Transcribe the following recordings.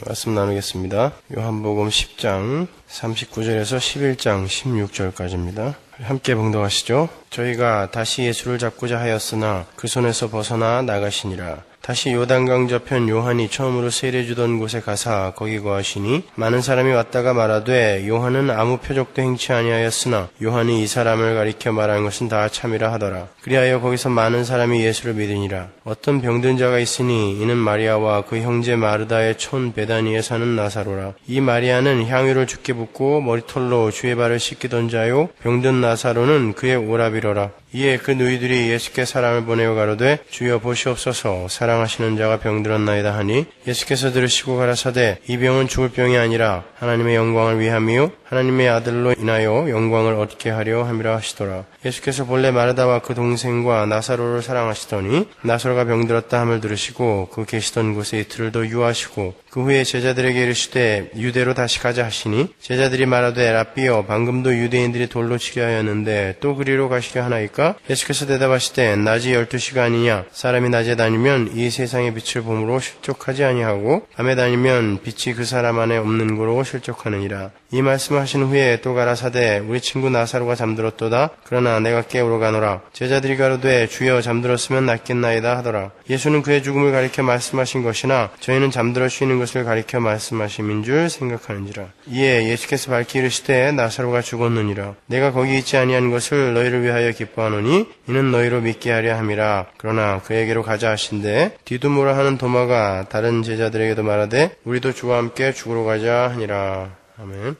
말씀 나누겠습니다. 요한복음 10장 39절에서 11장 16절까지입니다. 함께 봉독하시죠. 저희가 다시 예수를 잡고자 하였으나 그 손에서 벗어나 나가시니라. 다시 요단강 저편 요한이 처음으로 세례주던 곳에 가사 거기 거하시니 많은 사람이 왔다가 말하되 요한은 아무 표적도 행치 아니하였으나 요한이 이 사람을 가리켜 말한 것은 다 참이라 하더라. 그리하여 거기서 많은 사람이 예수를 믿으니라. 어떤 병든 자가 있으니 이는 마리아와 그 형제 마르다의 촌 베다니에 사는 나사로라. 이 마리아는 향유를 주께 붓고 머리털로 주의 발을 씻기던 자요 병든 나사로는 그의 오라비로라. 이에 그 누이들이 예수께 사람을 보내어 가로되 주여 보시옵소서 사랑하시는 자가 병들었나이다 하니 예수께서 들으시고 가라사대 이 병은 죽을 병이 아니라 하나님의 영광을 위함이요 하나님의 아들로 인하여 영광을 얻게 하려 함이라 하시더라. 예수께서 본래 마르다와 그 동생과 나사로를 사랑하시더니 나사로가 병들었다 함을 들으시고 그 계시던 곳에 이틀을 더 유하시고 그 후에 제자들에게 이르시되 유대로 다시 가자 하시니 제자들이 말하되 랍비여 방금도 유대인들이 돌로 치려 하였는데 또 그리로 가시려 하나이까? 예수께서 대답하시되 낮이 12시간이냐 사람이 낮에 다니면 이 세상의 빛을 보므로 실족하지 아니하고 밤에 다니면 빛이 그 사람 안에 없는 고로 실족하느니라. 이 말씀을 하신 후에 또 가라사대 우리 친구 나사로가 잠들었도다. 그러나 내가 깨우러 가노라. 제자들이 가로되 주여 잠들었으면 낫겠나이다 하더라. 예수는 그의 죽음을 가리켜 말씀하신 것이나 저희는 잠들어 쉬는 것을 가리켜 말씀하심인 줄 생각하는지라. 이에 예수께서 밝히 이르시되 나사로가 죽었느니라. 내가 거기 있지 아니한 것을 너희를 위하여 기뻐하노니 이는 너희로 믿게 하려 함이라. 그러나 그에게로 가자 하신대 디두모라 하는 도마가 다른 제자들에게도 말하되 우리도 주와 함께 죽으러 가자 하니라. 아멘.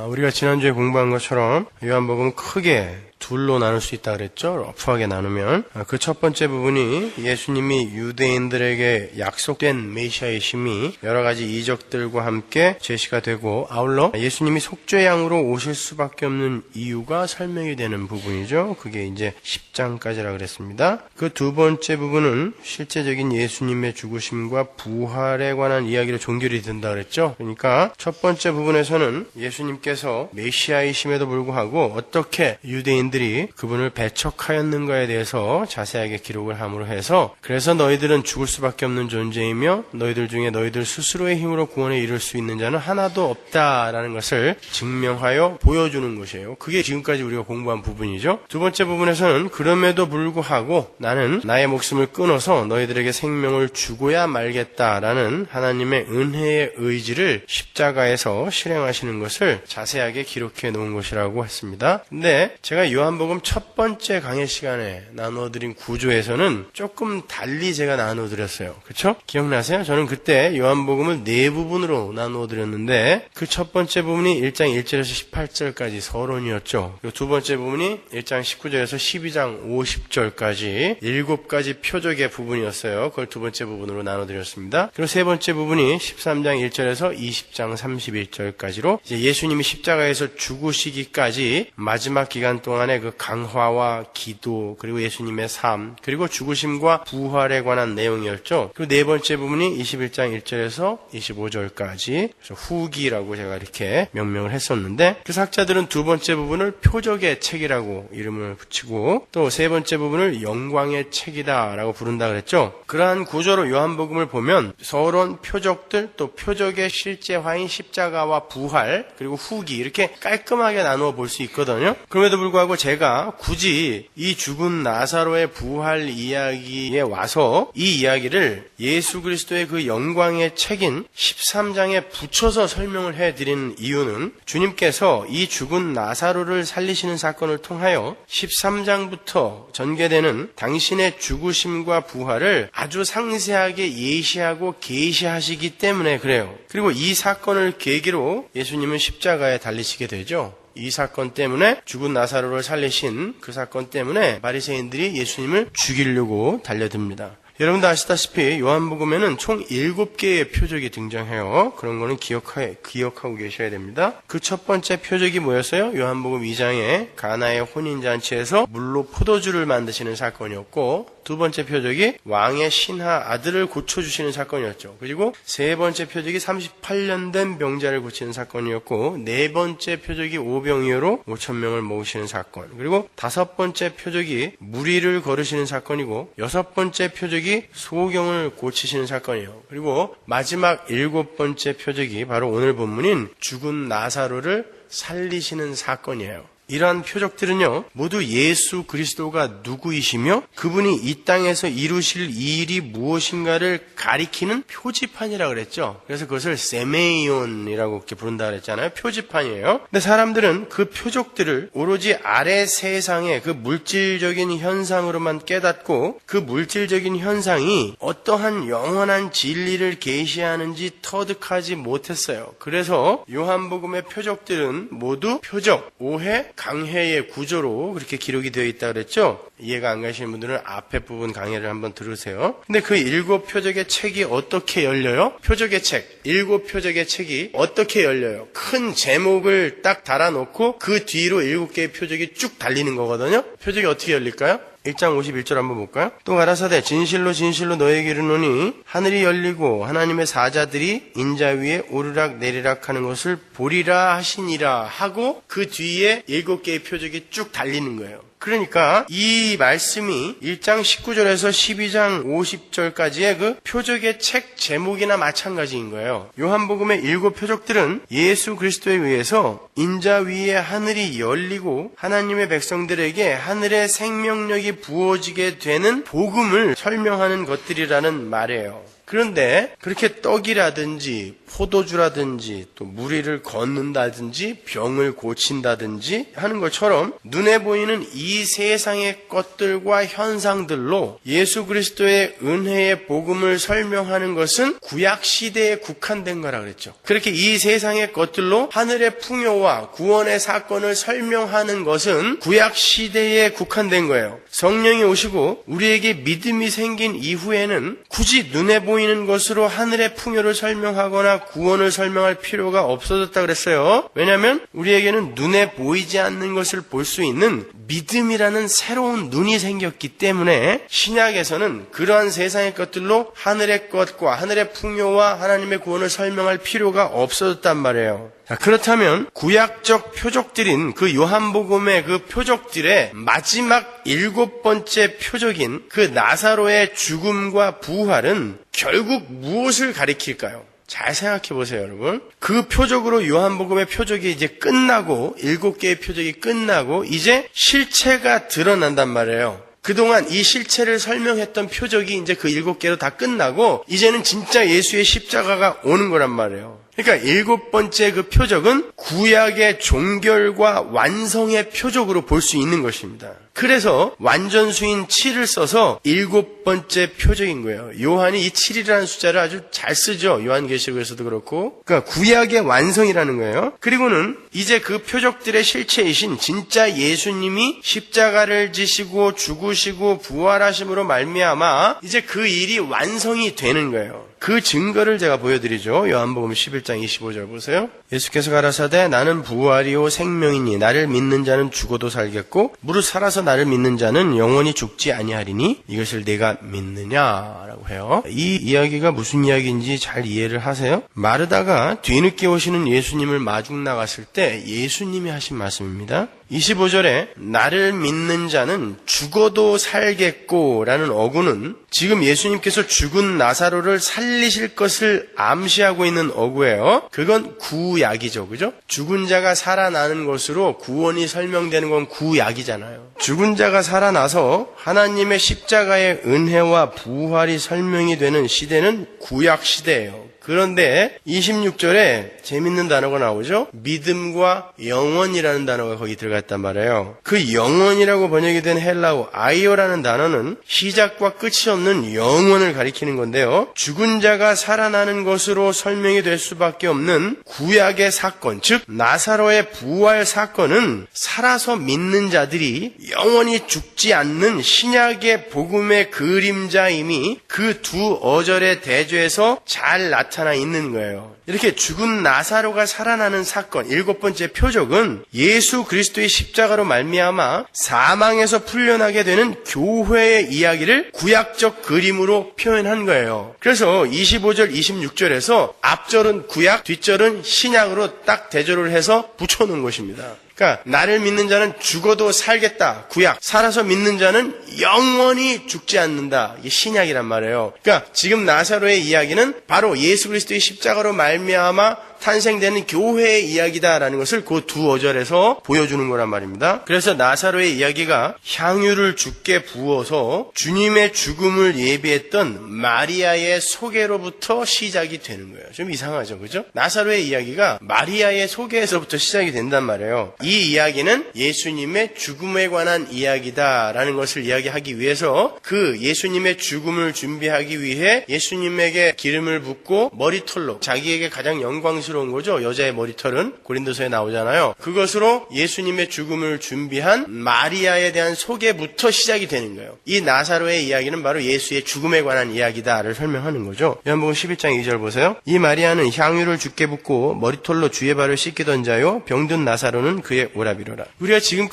우리가 지난주에 공부한 것처럼 요한복음은 크게 둘로 나눌 수 있다 그랬죠. 러프하게 나누면 그 첫 번째 부분이 예수님이 유대인들에게 약속된 메시아이심이 여러 가지 이적들과 함께 제시가 되고 아울러 예수님이 속죄양으로 오실 수밖에 없는 이유가 설명이 되는 부분이죠. 그게 이제 10장까지라 그랬습니다. 그 두 번째 부분은 실제적인 예수님의 죽으심과 부활에 관한 이야기로 종결이 된다 그랬죠. 그러니까 첫 번째 부분에서는 예수님께서 메시아이심에도 불구하고 어떻게 유대인들이 그분을 배척하였는가에 대해서 자세하게 기록을 함으로 해서 그래서 너희들은 죽을 수밖에 없는 존재이며 너희들 중에 너희들 스스로의 힘으로 구원에 이를 수 있는 자는 하나도 없다라는 것을 증명하여 보여주는 것이에요. 그게 지금까지 우리가 공부한 부분이죠. 두 번째 부분에서는 그럼에도 불구하고 나는 나의 목숨을 끊어서 너희들에게 생명을 주고야 말겠다라는 하나님의 은혜의 의지를 십자가에서 실행하시는 것을 자세하게 기록해 놓은 것이라고 했습니다. 근데 제가 요한복음 첫 번째 강의 시간에 나누어드린 구조에서는 조금 달리 제가 나누어드렸어요. 그렇죠? 기억나세요? 저는 그때 요한복음을 네 부분으로 나누어드렸는데 그 첫 번째 부분이 1장 1절에서 18절까지 서론이었죠. 그리고 두 번째 부분이 1장 19절에서 12장 50절까지 7가지 표적의 부분이었어요. 그걸 두 번째 부분으로 나눠드렸습니다. 그리고 세 번째 부분이 13장 1절에서 20장 31절까지로 이제 예수님이 십자가에서 죽으시기까지 마지막 기간 동안의 그 강화와 기도 그리고 예수님의 삶 그리고 죽으심과 부활에 관한 내용이었죠. 그리고 네 번째 부분이 21장 1절에서 25절까지 후기라고 제가 이렇게 명명을 했었는데 그 학자들은 두 번째 부분을 표적의 책이라고 이름을 붙이고 또 세 번째 부분을 영광의 책이다라고 부른다 그랬죠. 그러한 구조로 요한복음을 보면 서론, 표적들 또 표적의 실제화인 십자가와 부활 그리고 후기 이렇게 깔끔하게 나누어 볼 수 있거든요. 그럼에도 불구하고 제가 굳이 이 죽은 나사로의 부활 이야기에 와서 이 이야기를 예수 그리스도의 그 영광의 책인 13장에 붙여서 설명을 해드리는 이유는 주님께서 이 죽은 나사로를 살리시는 사건을 통하여 13장부터 전개되는 당신의 죽으심과 부활을 아주 상세하게 예시하고 계시하시기 때문에 그래요. 그리고 이 사건을 계기로 예수님은 십자가에 달리시게 되죠. 이 사건 때문에 죽은 나사로를 살리신 그 사건 때문에 바리새인들이 예수님을 죽이려고 달려듭니다. 여러분도 아시다시피 요한복음에는 총 7개의 표적이 등장해요. 그런 거는 기억하고 계셔야 됩니다. 그 첫 번째 표적이 뭐였어요? 요한복음 2장에 가나의 혼인잔치에서 물로 포도주를 만드시는 사건이었고 두 번째 표적이 왕의 신하 아들을 고쳐주시는 사건이었죠. 그리고 세 번째 표적이 38년 된 병자를 고치는 사건이었고, 네 번째 표적이 오병이어로 5,000명을 모으시는 사건, 그리고 다섯 번째 표적이 무리를 걸으시는 사건이고, 여섯 번째 표적이 소경을 고치시는 사건이에요. 그리고 마지막 일곱 번째 표적이 바로 오늘 본문인 죽은 나사로를 살리시는 사건이에요. 이러한 표적들은요, 모두 예수 그리스도가 누구이시며 그분이 이 땅에서 이루실 이 일이 무엇인가를 가리키는 표지판이라고 그랬죠. 그래서 그것을 세메이온이라고 이렇게 부른다 그랬잖아요. 표지판이에요. 근데 사람들은 그 표적들을 오로지 아래 세상의 그 물질적인 현상으로만 깨닫고, 그 물질적인 현상이 어떠한 영원한 진리를 계시하는지 터득하지 못했어요. 그래서 요한복음의 표적들은 모두 표적, 오해, 강해의 구조로 그렇게 기록이 되어 있다 그랬죠. 이해가 안 가시는 분들은 앞에 부분 강해를 한번 들으세요. 근데 그 일곱 표적의 책이 어떻게 열려요? 표적의 책, 일곱 표적의 책이 어떻게 열려요? 큰 제목을 딱 달아놓고 그 뒤로 일곱 개의 표적이 쭉 달리는 거거든요. 표적이 어떻게 열릴까요? 1장 51절 한번 볼까요? 또 가라사대 진실로 진실로 너에게 이르노니 하늘이 열리고 하나님의 사자들이 인자 위에 오르락 내리락 하는 것을 보리라 하시니라 하고, 그 뒤에 7개의 표적이 쭉 달리는 거예요. 그러니까 이 말씀이 1장 19절에서 12장 50절까지의 그 표적의 책 제목이나 마찬가지인 거예요. 요한복음의 7 표적들은 예수 그리스도에 의해서 인자 위에 하늘이 열리고 하나님의 백성들에게 하늘의 생명력이 부어지게 되는 복음을 설명하는 것들이라는 말이에요. 그런데 그렇게 떡이라든지 포도주라든지 또 무리를 걷는다든지 병을 고친다든지 하는 것처럼 눈에 보이는 이 세상의 것들과 현상들로 예수 그리스도의 은혜의 복음을 설명하는 것은 구약시대에 국한된 거라 그랬죠. 그렇게 이 세상의 것들로 하늘의 풍요와 구원의 사건을 설명하는 것은 구약시대에 국한된 거예요. 성령이 오시고 우리에게 믿음이 생긴 이후에는 굳이 눈에 보이는 것으로 하늘의 풍요를 설명하거나 구원을 설명할 필요가 없어졌다 그랬어요. 왜냐하면 우리에게는 눈에 보이지 않는 것을 볼 수 있는 믿음이라는 새로운 눈이 생겼기 때문에 신약에서는 그러한 세상의 것들로 하늘의 것과 하늘의 풍요와 하나님의 구원을 설명할 필요가 없어졌단 말이에요. 자, 그렇다면 구약적 표적들인 그 요한복음의 그 표적들의 마지막 7번째 표적인 그 나사로의 죽음과 부활은 결국 무엇을 가리킬까요? 잘 생각해 보세요, 여러분. 그 표적으로 요한복음의 표적이 이제 끝나고 7개의 표적이 끝나고 이제 실체가 드러난단 말이에요. 그동안 이 실체를 설명했던 표적이 이제 그 7개로 다 끝나고 이제는 진짜 예수의 십자가가 오는 거란 말이에요. 그러니까 7번째 그 표적은 구약의 종결과 완성의 표적으로 볼 수 있는 것입니다. 그래서 완전수인 7을 써서 7번째 표적인 거예요. 요한이 이 7이라는 숫자를 아주 잘 쓰죠. 요한계시록에서도 그렇고. 그러니까 구약의 완성이라는 거예요. 그리고는 이제 그 표적들의 실체이신 진짜 예수님이 십자가를 지시고 죽으시고 부활하심으로 말미암아 이제 그 일이 완성이 되는 거예요. 그 증거를 제가 보여드리죠. 요한복음 11장 25절 보세요. 예수께서 가라사대 나는 부활이요 생명이니 나를 믿는 자는 죽어도 살겠고 무릇 살아서 나를 믿는 자는 영원히 죽지 아니하리니 이것을 내가 믿느냐라고 해요. 이 이야기가 무슨 이야기인지 잘 이해를 하세요? 마르다가 뒤늦게 오시는 예수님을 마중 나갔을 때 예수님이 하신 말씀입니다. 25절에 나를 믿는 자는 죽어도 살겠고 라는 어구는 지금 예수님께서 죽은 나사로를 살리실 것을 암시하고 있는 어구예요. 그건 구약이죠. 그죠? 죽은 자가 살아나는 것으로 구원이 설명되는 건 구약이잖아요. 죽은 자가 살아나서 하나님의 십자가의 은혜와 부활이 설명이 되는 시대는 구약 시대예요. 그런데 26절에 재밌는 단어가 나오죠. 믿음과 영원이라는 단어가 거기 들어갔단 말이에요. 그 영원이라고 번역이 된 헬라어 아이오라는 단어는 시작과 끝이 없는 영원을 가리키는 건데요. 죽은 자가 살아나는 것으로 설명이 될 수밖에 없는 구약의 사건, 즉 나사로의 부활 사건은 살아서 믿는 자들이 영원히 죽지 않는 신약의 복음의 그림자임이 그 두 어절의 대조에서 잘 나타납니다. 나타나 있는 거예요. 이렇게 죽은 나사로가 살아나는 사건, 7번째 표적은 예수 그리스도의 십자가로 말미암아 사망에서 풀려나게 되는 교회의 이야기를 구약적 그림으로 표현한 거예요. 그래서 25절, 26절에서 앞절은 구약, 뒷절은 신약으로 딱 대조를 해서 붙여놓은 것입니다. 그러니까 나를 믿는 자는 죽어도 살겠다. 구약. 살아서 믿는 자는 영원히 죽지 않는다. 이게 신약이란 말이에요. 그러니까 지금 나사로의 이야기는 바로 예수 그리스도의 십자가로 말미암아 탄생되는 교회의 이야기다라는 것을 그 두 어절에서 보여주는 거란 말입니다. 그래서 나사로의 이야기가 향유를 주께 부어서 주님의 죽음을 예비했던 마리아의 소개로부터 시작이 되는 거예요. 좀 이상하죠, 그죠? 나사로의 이야기가 마리아의 소개에서부터 시작이 된단 말이에요. 이 이야기는 예수님의 죽음에 관한 이야기다라는 것을 이야기하기 위해서 그 예수님의 죽음을 준비하기 위해 예수님에게 기름을 붓고 머리털로 자기에게 가장 영광스러운 거죠. 여자의 머리털은 고린도서에 나오잖아요. 그것으로 예수님의 죽음을 준비한 마리아에 대한 소개부터 시작이 되는 거예요. 이 나사로의 이야기는 바로 예수의 죽음에 관한 이야기다를 설명하는 거죠. 요한복음 11장 2절 보세요. 이 마리아는 향유를 주께 붓고 머리털로 주의 발을 씻기던 자요 병든 나사로는 그의 오라비로라. 우리가 지금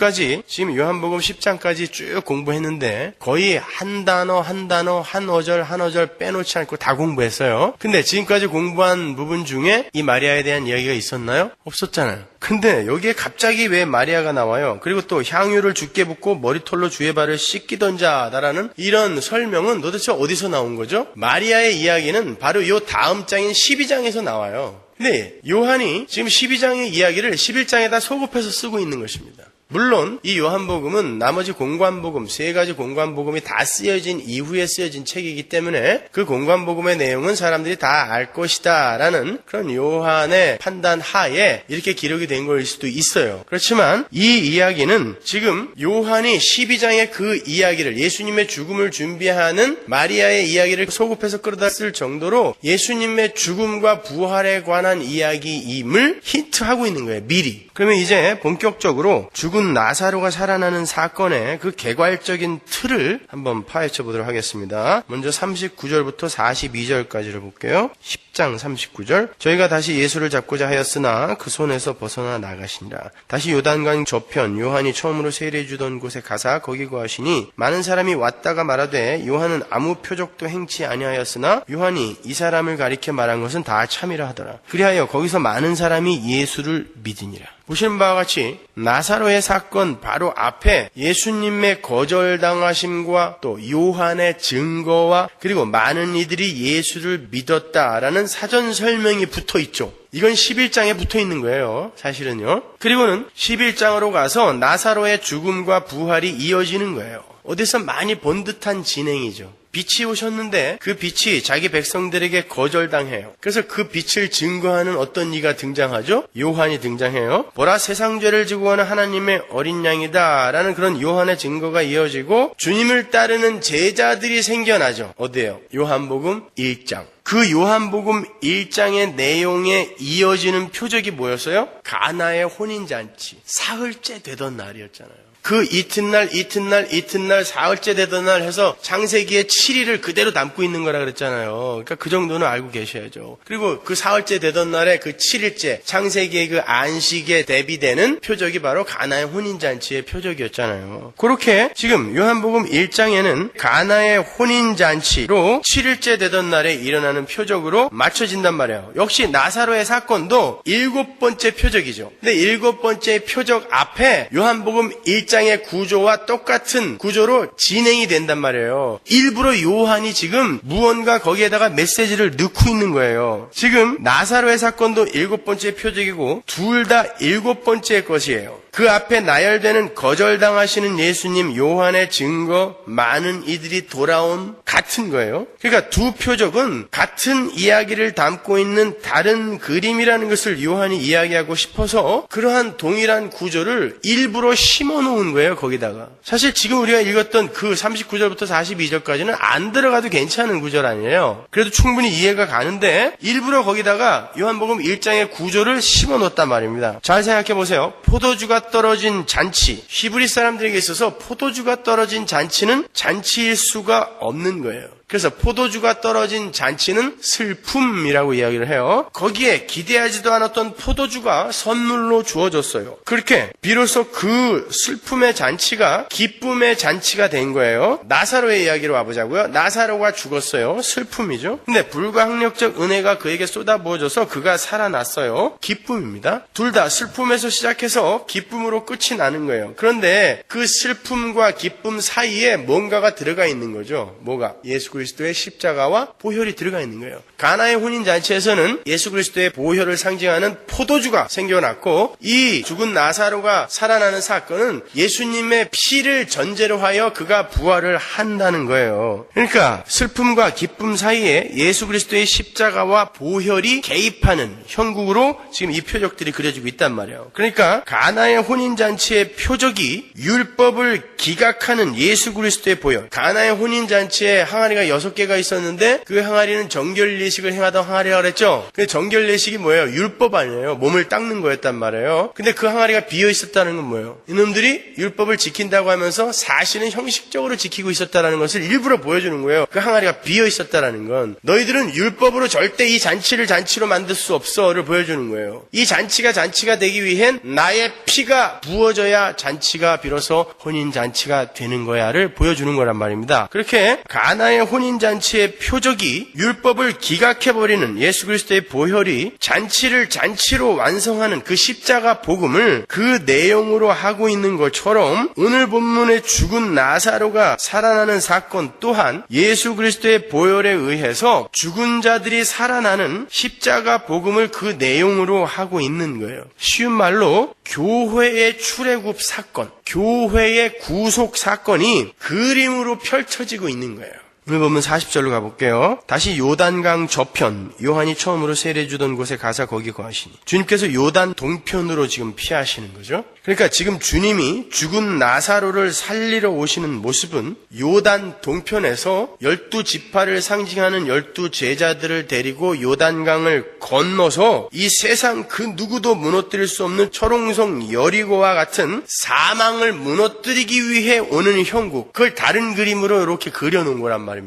요한복음 10장까지 쭉 공부했는데 거의 한 단어 한 어절 빼놓지 않고 다 공부했어요. 근데 지금까지 공부한 부분 중에 이 마리아에 대한 이야기가 있었나요? 없었잖아요. 근데 여기에 갑자기 왜 마리아가 나와요? 그리고 또 향유를 주께 붓고 머리털로 주의 발을 씻기던 자다라는 이런 설명은 도대체 어디서 나온 거죠? 마리아의 이야기는 바로 이 다음 장인 12장에서 나와요. 근데 요한이 지금 12장의 이야기를 11장에다 소급해서 쓰고 있는 것입니다. 물론 이 요한복음은 나머지 공관복음, 3가지 공관복음이 다 쓰여진 이후에 쓰여진 책이기 때문에 그 공관복음의 내용은 사람들이 다 알 것이다 라는 그런 요한의 판단 하에 이렇게 기록이 된 거일 수도 있어요. 그렇지만 이 이야기는 지금 요한이 12장의 그 이야기를 예수님의 죽음을 준비하는 마리아의 이야기를 소급해서 끌어다 쓸 정도로 예수님의 죽음과 부활에 관한 이야기임을 힌트하고 있는 거예요. 미리. 그러면 이제 본격적으로 죽은 나사로가 살아나는 사건의 그 개괄적인 틀을 한번 파헤쳐 보도록 하겠습니다. 먼저 39절부터 42절까지를 볼게요. 10장 39절. 저희가 다시 예수를 잡고자 하였으나 그 손에서 벗어나 나가시니라. 다시 요단강 저편 요한이 처음으로 세례 주던 곳에 가사 거기 거하시니 많은 사람이 왔다가 말하되 요한은 아무 표적도 행치 아니하였으나 요한이 이 사람을 가리켜 말한 것은 다 참이라 하더라. 그리하여 거기서 많은 사람이 예수를 믿으니라. 보시는 바와 같이 나사로의 사건 바로 앞에 예수님의 거절당하심과 또 요한의 증거와 그리고 많은 이들이 예수를 믿었다라는 사전 설명이 붙어 있죠. 이건 11장에 붙어 있는 거예요. 사실은요. 그리고는 11장으로 가서 나사로의 죽음과 부활이 이어지는 거예요. 어디서 많이 본 듯한 진행이죠. 빛이 오셨는데 그 빛이 자기 백성들에게 거절당해요. 그래서 그 빛을 증거하는 어떤 이가 등장하죠? 요한이 등장해요. 보라, 세상 죄를 지고 가는 하나님의 어린 양이다 라는 그런 요한의 증거가 이어지고 주님을 따르는 제자들이 생겨나죠. 어디예요? 요한복음 1장. 그 요한복음 1장의 내용에 이어지는 표적이 뭐였어요? 가나의 혼인잔치. 사흘째 되던 날이었잖아요. 그 이튿날 사흘째 되던 날 해서 창세기의 7일을 그대로 담고 있는 거라 그랬잖아요. 그러니까 그 정도는 알고 계셔야죠. 그리고 그 사흘째 되던 날에 그 7일째 창세기의 그 안식에 대비되는 표적이 바로 가나의 혼인잔치의 표적이었잖아요. 그렇게 지금 요한복음 1장에는 가나의 혼인잔치로 7일째 되던 날에 일어나는 표적으로 맞춰진단 말이에요. 역시 나사로의 사건도 7번째 표적이죠. 근데 7번째 표적 앞에 요한복음 1장의 구조와 똑같은 구조로 진행이 된단 말이에요. 일부러 요한이 지금 무언가 거기에다가 메시지를 넣고 있는 거예요. 지금 나사로의 사건도 7번째 표적이고 둘 다 7번째 것이에요. 그 앞에 나열되는 거절당하시는 예수님, 요한의 증거, 많은 이들이 돌아온 같은 거예요. 그러니까 두 표적은 같은 이야기를 담고 있는 다른 그림이라는 것을 요한이 이야기하고 싶어서 그러한 동일한 구조를 일부러 심어놓은 거예요, 거기다가. 사실 지금 우리가 읽었던 그 39절부터 42절까지는 안 들어가도 괜찮은 구절 아니에요. 그래도 충분히 이해가 가는데 일부러 거기다가 요한복음 1장의 구조를 심어놓았단 말입니다. 잘 생각해 보세요. 포도주가 떨어진 잔치. 히브리 사람들에게 있어서 포도주가 떨어진 잔치는 잔치일 수가 없는 거예요. 그래서 포도주가 떨어진 잔치는 슬픔이라고 이야기를 해요. 거기에 기대하지도 않았던 포도주가 선물로 주어졌어요. 그렇게 비로소 그 슬픔의 잔치가 기쁨의 잔치가 된 거예요. 나사로의 이야기로 와보자고요. 나사로가 죽었어요. 슬픔이죠. 근데 불가항력적 은혜가 그에게 쏟아부어져서 그가 살아났어요. 기쁨입니다. 둘 다 슬픔에서 시작해서 기쁨으로 끝이 나는 거예요. 그런데 그 슬픔과 기쁨 사이에 뭔가가 들어가 있는 거죠. 뭐가? 예수 그리스도의 십자가와 보혈이 들어가 있는 거예요. 가나의 혼인잔치에서는 예수 그리스도의 보혈을 상징하는 포도주가 생겨났고, 이 죽은 나사로가 살아나는 사건은 예수님의 피를 전제로 하여 그가 부활을 한다는 거예요. 그러니까 슬픔과 기쁨 사이에 예수 그리스도의 십자가와 보혈이 개입하는 형국으로 지금 이 표적들이 그려지고 있단 말이에요. 그러니까 가나의 혼인잔치의 표적이 율법을 기각하는 예수 그리스도의 보혈. 가나의 혼인잔치에 항아리가 6개가 있었는데 그 항아리는 정결 예식을 행하던 항아리라고 그랬죠. 근데 정결 예식이 뭐예요? 율법 아니에요. 몸을 닦는 거였단 말이에요. 근데 그 항아리가 비어 있었다는 건 뭐예요? 이놈들이 율법을 지킨다고 하면서 사실은 형식적으로 지키고 있었다는 것을 일부러 보여주는 거예요. 그 항아리가 비어 있었다는 건 너희들은 율법으로 절대 이 잔치를 잔치로 만들 수 없어를 보여주는 거예요. 이 잔치가 되기 위hen 나의 피가 부어져야 잔치가 비로소 혼인잔치가 되는 거야를 보여주는 거란 말입니다. 그렇게 가나의 혼인잔치의 표적이 율법을 기각해버리는 예수 그리스도의 보혈이 잔치를 잔치로 완성하는 그 십자가 복음을 그 내용으로 하고 있는 것처럼 오늘 본문의 죽은 나사로가 살아나는 사건 또한 예수 그리스도의 보혈에 의해서 죽은 자들이 살아나는 십자가 복음을 그 내용으로 하고 있는 거예요. 쉬운 말로 교회의 출애굽 사건, 교회의 구속 사건이 그림으로 펼쳐지고 있는 거예요. 오늘 보면 40절로 가볼게요. 다시 요단강 저편, 요한이 처음으로 세례주던 곳에 가서 거기 거하시니. 주님께서 요단 동편으로 지금 피하시는 거죠. 그러니까 지금 주님이 죽은 나사로를 살리러 오시는 모습은 요단 동편에서 12지파를 상징하는 12제자들을 데리고 요단강을 건너서 이 세상 그 누구도 무너뜨릴 수 없는 철옹성 여리고와 같은 사망을 무너뜨리기 위해 오는 형국, 그걸 다른 그림으로 이렇게 그려놓은 거란 말입니다.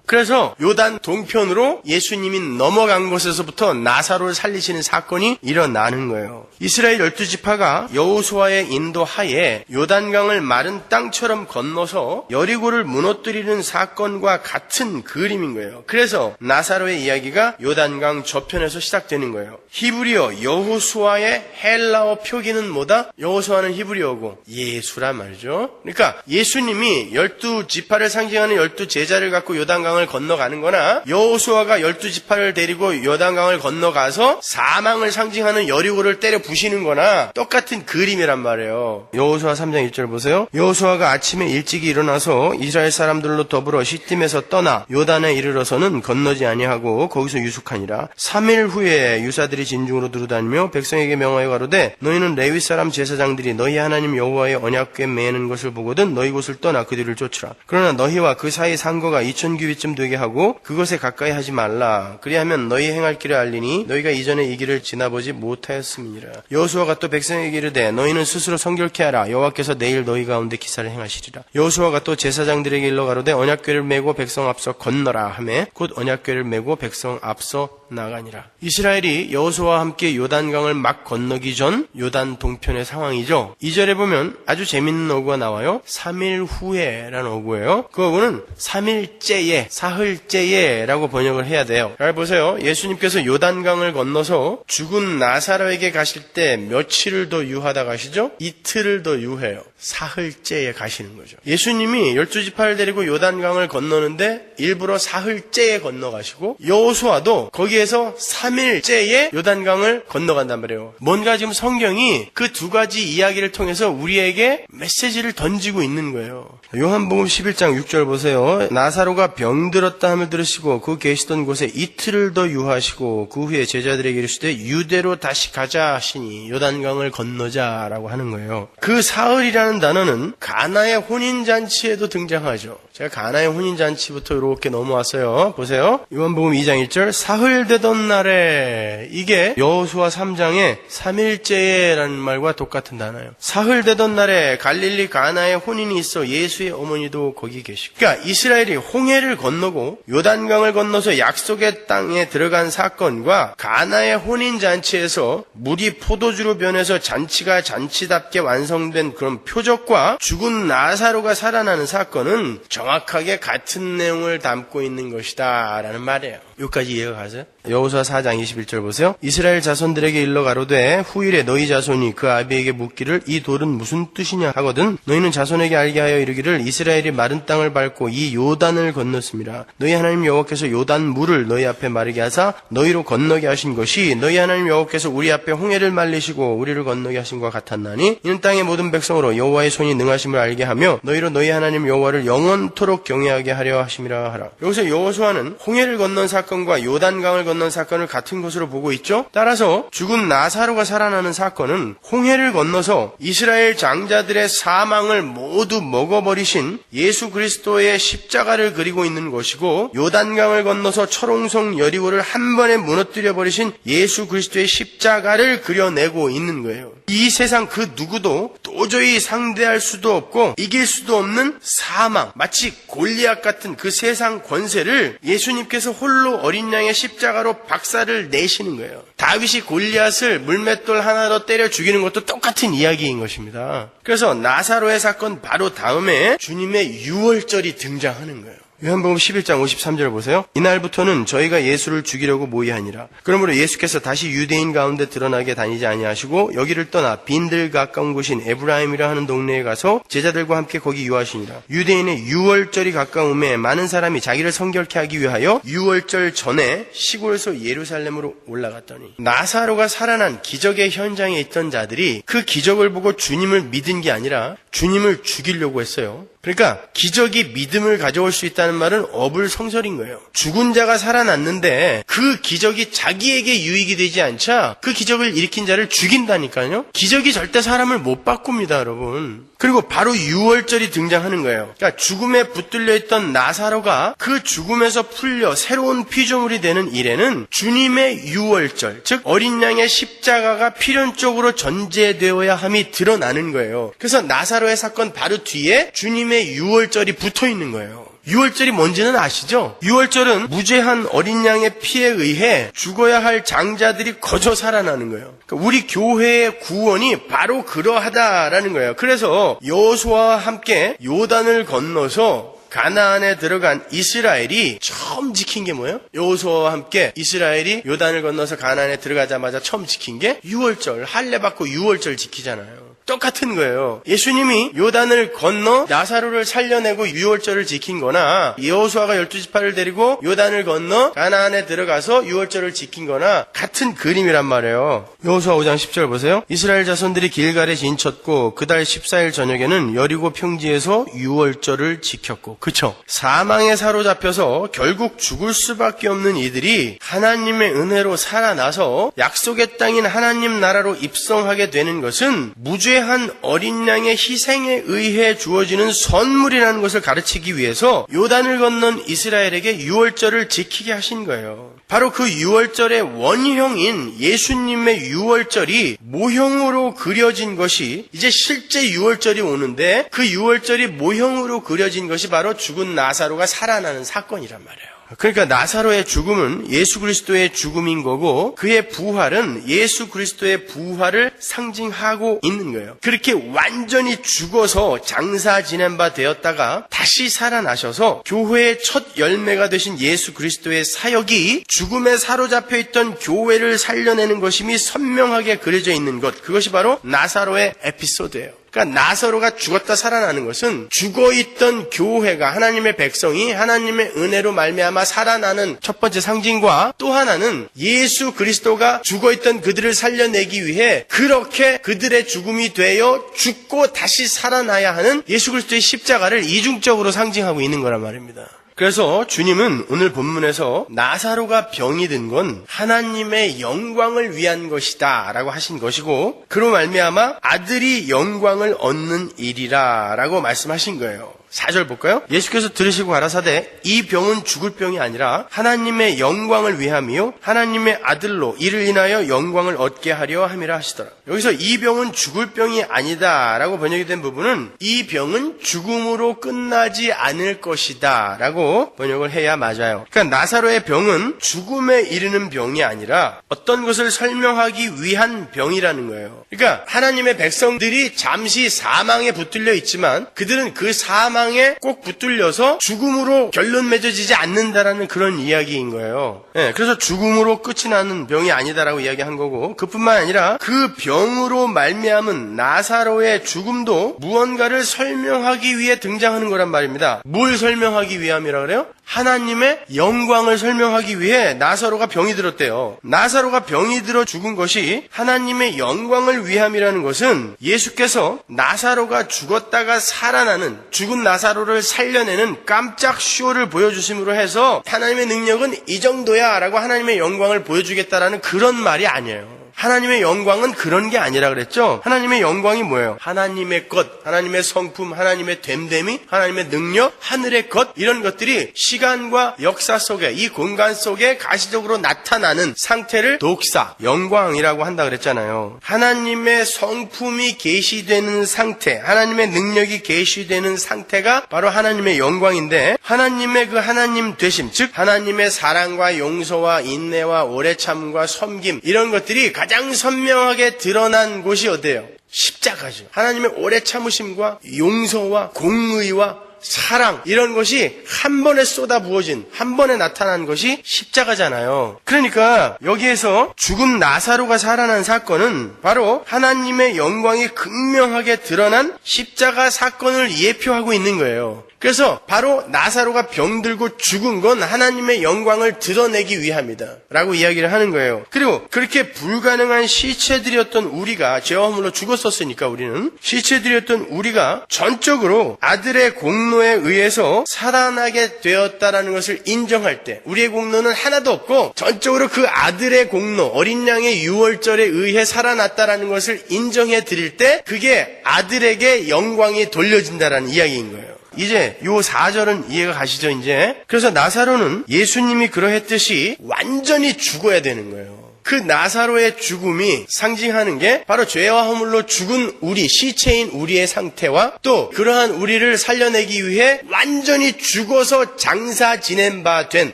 그래서 요단 동편으로 예수님이 넘어간 곳에서부터 나사로를 살리시는 사건이 일어나는 거예요. 이스라엘 12지파가 여호수아의 인도하에 요단강을 마른 땅처럼 건너서 여리고를 무너뜨리는 사건과 같은 그림인 거예요. 그래서 나사로의 이야기가 요단강 저편에서 시작되는 거예요. 히브리어 여호수아의 헬라어 표기는 뭐다? 여호수아는 히브리어고 예수란 말이죠. 그러니까 예수님이 12지파를 상징하는 12제자를 갖고 요단강을 건너가는 거나 여호수아가 12지파를 데리고 요단강을 건너가서 사망을 상징하는 여리고를 때려 부시는 거나 똑같은 그림이란 말이에요. 여호수아 3장 1절 보세요. 여호수아가 아침에 일찍이 일어나서 이스라엘 사람들로 더불어 시팀에서 떠나 요단에 이르러서는 건너지 아니하고 거기서 유숙하니라. 3일 후에 유사들이 진중으로 두루다니며 백성에게 명하여 가로되 너희는 레위 사람 제사장들이 너희 하나님 여호와의 언약궤 매는 것을 보거든 너희 곳을 떠나 그 뒤를 쫓으라. 그러나 너희와 그 사이 상거가 2000규빗쯤 되게 하고 그것에 가까이 하지 말라. 그리하면 너희 행할 길을 알리니 너희가 이전에 이 길을 지나보지 못하였음이니라. 여호수아가 또 백성에게 이르되 너희는 스스로 성결케 하라. 여호와께서 내일 너희 가운데 기사를 행하시리라. 여호수아가 또 제사장들에게 일러 가로되 언약궤를 메고 백성 앞서 건너라 하매 곧 언약궤를 메고 백성 앞서 나가니라. 이스라엘이 여호수아와 함께 요단강을 막 건너기 전 요단 동편의 상황이죠. 2절에 보면 아주 재밌는 어구가 나와요. 3일 후에라는 어구예요. 그 어구는 3일째에, 사흘째에 라고 번역을 해야 돼요. 잘 보세요. 예수님께서 요단강을 건너서 죽은 나사로에게 가실 때 며칠을 더 유하다 가시죠? 이틀을 더 유해요. 사흘째에 가시는 거죠. 예수님이 12지파를 데리고 요단강을 건너는데 일부러 사흘째에 건너가시고 여호수아도 거기에서 3일째에 요단강을 건너간단 말이에요. 뭔가 지금 성경이 그 두 가지 이야기를 통해서 우리에게 메시지를 던지고 있는 거예요. 요한복음 11장 6절 보세요. 나사로가 병들었다 함을 들으시고 그 계시던 곳에 이틀을 더 유하시고 그 후에 제자들에게 이르시되 유대로 다시 가자 하시니 요단강을 건너자라고 하는 거예요. 그 사흘이라는 단어는 가나의 혼인잔치에도 등장하죠. 제가 가나의 혼인잔치부터 이렇게 넘어왔어요. 보세요. 요한복음 2장 1절 사흘 되던 날에, 이게 여호수아 3장의 3일째라는 말과 똑같은 단어예요. 사흘 되던 날에 갈릴리 가나에 혼인이 있어 예수의 어머니도 거기 계시고, 그러니까 이스라엘이 홍해를 건너고 요단강을 건너서 약속의 땅에 들어간 사건과 가나의 혼인잔치에서 물이 포도주로 변해서 잔치가 잔치답게 완성된 그런 표적과 죽은 나사로가 살아나는 사건은 정확하게 같은 내용을 담고 있는 것이다 라는 말이에요. 여기까지 이해가 가세요? 여호수아 4장 21절 보세요. 이스라엘 자손들에게 일러 가로되 후일에 너희 자손이 그 아비에게 묻기를 이 돌은 무슨 뜻이냐 하거든 너희는 자손에게 알게 하여 이르기를 이스라엘이 마른 땅을 밟고 이 요단을 건넜습니다. 너희 하나님 여호와께서 요단 물을 너희 앞에 마르게 하사 너희로 건너게 하신 것이 너희 하나님 여호와께서 우리 앞에 홍해를 말리시고 우리를 건너게 하신 것과 같았나니 이는 땅의 모든 백성으로 여호와의 손이 능하심을 알게 하며 너희로 너희 하나님 여호와를 영원토록 경외하게 하려 하심이라 하라. 여기서 여호수아는 홍해를 건넌 사건과 요단강을 건넌 사건을 같은 것으로 보고 있죠. 따라서 죽은 나사로가 살아나는 사건은 홍해를 건너서 이스라엘 장자들의 사망을 모두 먹어버리신 예수 그리스도의 십자가를 그리고 있는 것이고, 요단강을 건너서 철옹성 여리고를 한 번에 무너뜨려 버리신 예수 그리스도의 십자가를 그려내고 있는 거예요. 이 세상 그 누구도 도저히 상대할 수도 없고 이길 수도 없는 사망, 마치 골리앗 같은 그 세상 권세를 예수님께서 홀로 어린 양의 십자가로 박살을 내시는 거예요. 다윗이 골리앗을 물맷돌 하나 더 때려 죽이는 것도 똑같은 이야기인 것입니다. 그래서 나사로의 사건 바로 다음에 주님의 유월절이 등장하는 거예요. 요한복음 11장 53절 보세요. 이날부터는 저희가 예수를 죽이려고 모의하니라. 그러므로 예수께서 다시 유대인 가운데 드러나게 다니지 아니하시고 여기를 떠나 빈들 가까운 곳인 에브라임이라 하는 동네에 가서 제자들과 함께 거기 유하시니라. 유대인의 유월절이 가까움에 많은 사람이 자기를 성결케 하기 위하여 유월절 전에 시골에서 예루살렘으로 올라갔더니 나사로가 살아난 기적의 현장에 있던 자들이 그 기적을 보고 주님을 믿은 게 아니라 주님을 죽이려고 했어요. 그러니까 기적이 믿음을 가져올 수 있다는 말은 어불성설인 거예요. 죽은 자가 살아났는데 그 기적이 자기에게 유익이 되지 않자 그 기적을 일으킨 자를 죽인다니까요. 기적이 절대 사람을 못 바꿉니다, 여러분. 그리고 바로 유월절이 등장하는 거예요. 그러니까 죽음에 붙들려 있던 나사로가 그 죽음에서 풀려 새로운 피조물이 되는 일에는 주님의 유월절, 즉 어린 양의 십자가가 필연적으로 전제되어야 함이 드러나는 거예요. 그래서 나사로의 사건 바로 뒤에 주님의 유월절이 붙어 있는 거예요. 유월절이 뭔지는 아시죠? 유월절은 무죄한 어린 양의 피에 의해 죽어야 할 장자들이 거저 살아나는 거예요. 그러니까 우리 교회의 구원이 바로 그러하다라는 거예요. 그래서 여호수아와 함께 요단을 건너서 가나안에 들어간 이스라엘이 처음 지킨 게 뭐예요? 여호수아와 함께 이스라엘이 요단을 건너서 가나안에 들어가자마자 처음 지킨 게 유월절, 할례 받고 유월절 지키잖아요. 똑같은 거예요. 예수님이 요단을 건너 나사로를 살려내고 유월절을 지킨 거나 여호수아가 12지파를 데리고 요단을 건너 가나안에 들어가서 유월절을 지킨 거나 같은 그림이란 말이에요. 여호수아 5장 10절 보세요. 이스라엘 자손들이 길갈에 진쳤고 그달 14일 저녁에는 여리고 평지에서 유월절을 지켰고, 그쵸? 사망에 사로잡혀서 결국 죽을 수밖에 없는 이들이 하나님의 은혜로 살아나서 약속의 땅인 하나님 나라로 입성하게 되는 것은 무죄한 어린 양의 희생에 의해 주어지는 선물이라는 것을 가르치기 위해서 요단을 건넌 이스라엘에게 유월절을 지키게 하신 거예요. 바로 그 유월절의 원형인 예수님의 유월절이 모형으로 그려진 것이 이제 실제 유월절이 오는데, 그 유월절이 모형으로 그려진 것이 바로 죽은 나사로가 살아나는 사건이란 말이에요. 그러니까 나사로의 죽음은 예수 그리스도의 죽음인 거고 그의 부활은 예수 그리스도의 부활을 상징하고 있는 거예요. 그렇게 완전히 죽어서 장사 지낸 바 되었다가 다시 살아나셔서 교회의 첫 열매가 되신 예수 그리스도의 사역이 죽음에 사로잡혀 있던 교회를 살려내는 것임이 선명하게 그려져 있는 것, 그것이 바로 나사로의 에피소드예요. 그러니까 나사로가 죽었다 살아나는 것은 죽어있던 교회가, 하나님의 백성이 하나님의 은혜로 말미암아 살아나는 첫 번째 상징과, 또 하나는 예수 그리스도가 죽어있던 그들을 살려내기 위해 그렇게 그들의 죽음이 되어 죽고 다시 살아나야 하는 예수 그리스도의 십자가를 이중적으로 상징하고 있는 거란 말입니다. 그래서 주님은 오늘 본문에서 나사로가 병이 든 건 하나님의 영광을 위한 것이다 라고 하신 것이고, 그로 말미암아 아들이 영광을 얻는 일이라 라고 말씀하신 거예요. 4절 볼까요? 예수께서 들으시고 가라사대 이 병은 죽을 병이 아니라 하나님의 영광을 위함이요 하나님의 아들로 이를 인하여 영광을 얻게 하려 함이라 하시더라. 여기서 이 병은 죽을 병이 아니다 라고 번역이 된 부분은 이 병은 죽음으로 끝나지 않을 것이다 라고 번역을 해야 맞아요. 그러니까 나사로의 병은 죽음에 이르는 병이 아니라 어떤 것을 설명하기 위한 병이라는 거예요. 그러니까 하나님의 백성들이 잠시 사망에 붙들려 있지만 그들은 그 사망에 꼭 붙들려서 죽음으로 결론 맺어지지 않는다라는 그런 이야기인 거예요. 그래서 죽음으로 끝이 나는 병이 아니다라고 이야기한 거고, 그뿐만 아니라 그 병으로 말미암은 나사로의 죽음도 무언가를 설명하기 위해 등장하는 거란 말입니다. 뭘 설명하기 위함이라 그래요? 하나님의 영광을 설명하기 위해 나사로가 병이 들었대요. 나사로가 병이 들어 죽은 것이 하나님의 영광을 위함이라는 것은 예수께서 나사로가 죽었다가 살아나는, 죽은 나사로를 살려내는 깜짝 쇼를 보여주심으로 해서 하나님의 능력은 이 정도야 라고 하나님의 영광을 보여주겠다라는 그런 말이 아니에요. 하나님의 영광은 그런 게 아니라 그랬죠. 하나님의 영광이 뭐예요? 하나님의 것, 하나님의 성품, 하나님의 됨됨이, 하나님의 능력, 하늘의 것, 이런 것들이 시간과 역사 속에, 이 공간 속에 가시적으로 나타나는 상태를 독사, 영광이라고 한다 그랬잖아요. 하나님의 성품이 계시되는 상태, 하나님의 능력이 계시되는 상태가 바로 하나님의 영광인데, 하나님의 그 하나님 되심, 즉 하나님의 사랑과 용서와 인내와 오래 참과 섬김, 이런 것들이 가장 선명하게 드러난 곳이 어디예요? 십자가죠. 하나님의 오래 참으심과 용서와 공의와 사랑, 이런 것이 한 번에 쏟아 부어진, 한 번에 나타난 것이 십자가잖아요. 그러니까 여기에서 죽은 나사로가 살아난 사건은 바로 하나님의 영광이 극명하게 드러난 십자가 사건을 예표하고 있는 거예요. 그래서 바로 나사로가 병들고 죽은 건 하나님의 영광을 드러내기 위함이다 라고 이야기를 하는 거예요. 그리고 그렇게 불가능한 시체들이었던 우리가, 죄와 허물로 죽었었으니까 우리는, 시체들이었던 우리가 전적으로 아들의 공로에 의해서 살아나게 되었다라는 것을 인정할 때, 우리의 공로는 하나도 없고 전적으로 그 아들의 공로, 어린 양의 유월절에 의해 살아났다라는 것을 인정해 드릴 때, 그게 아들에게 영광이 돌려진다라는 이야기인 거예요. 이제 요 4절은 이해가 가시죠, 이제? 그래서 나사로는 예수님이 그러했듯이 완전히 죽어야 되는 거예요. 그 나사로의 죽음이 상징하는 게 바로 죄와 허물로 죽은 우리, 시체인 우리의 상태와 또 그러한 우리를 살려내기 위해 완전히 죽어서 장사 지낸 바 된,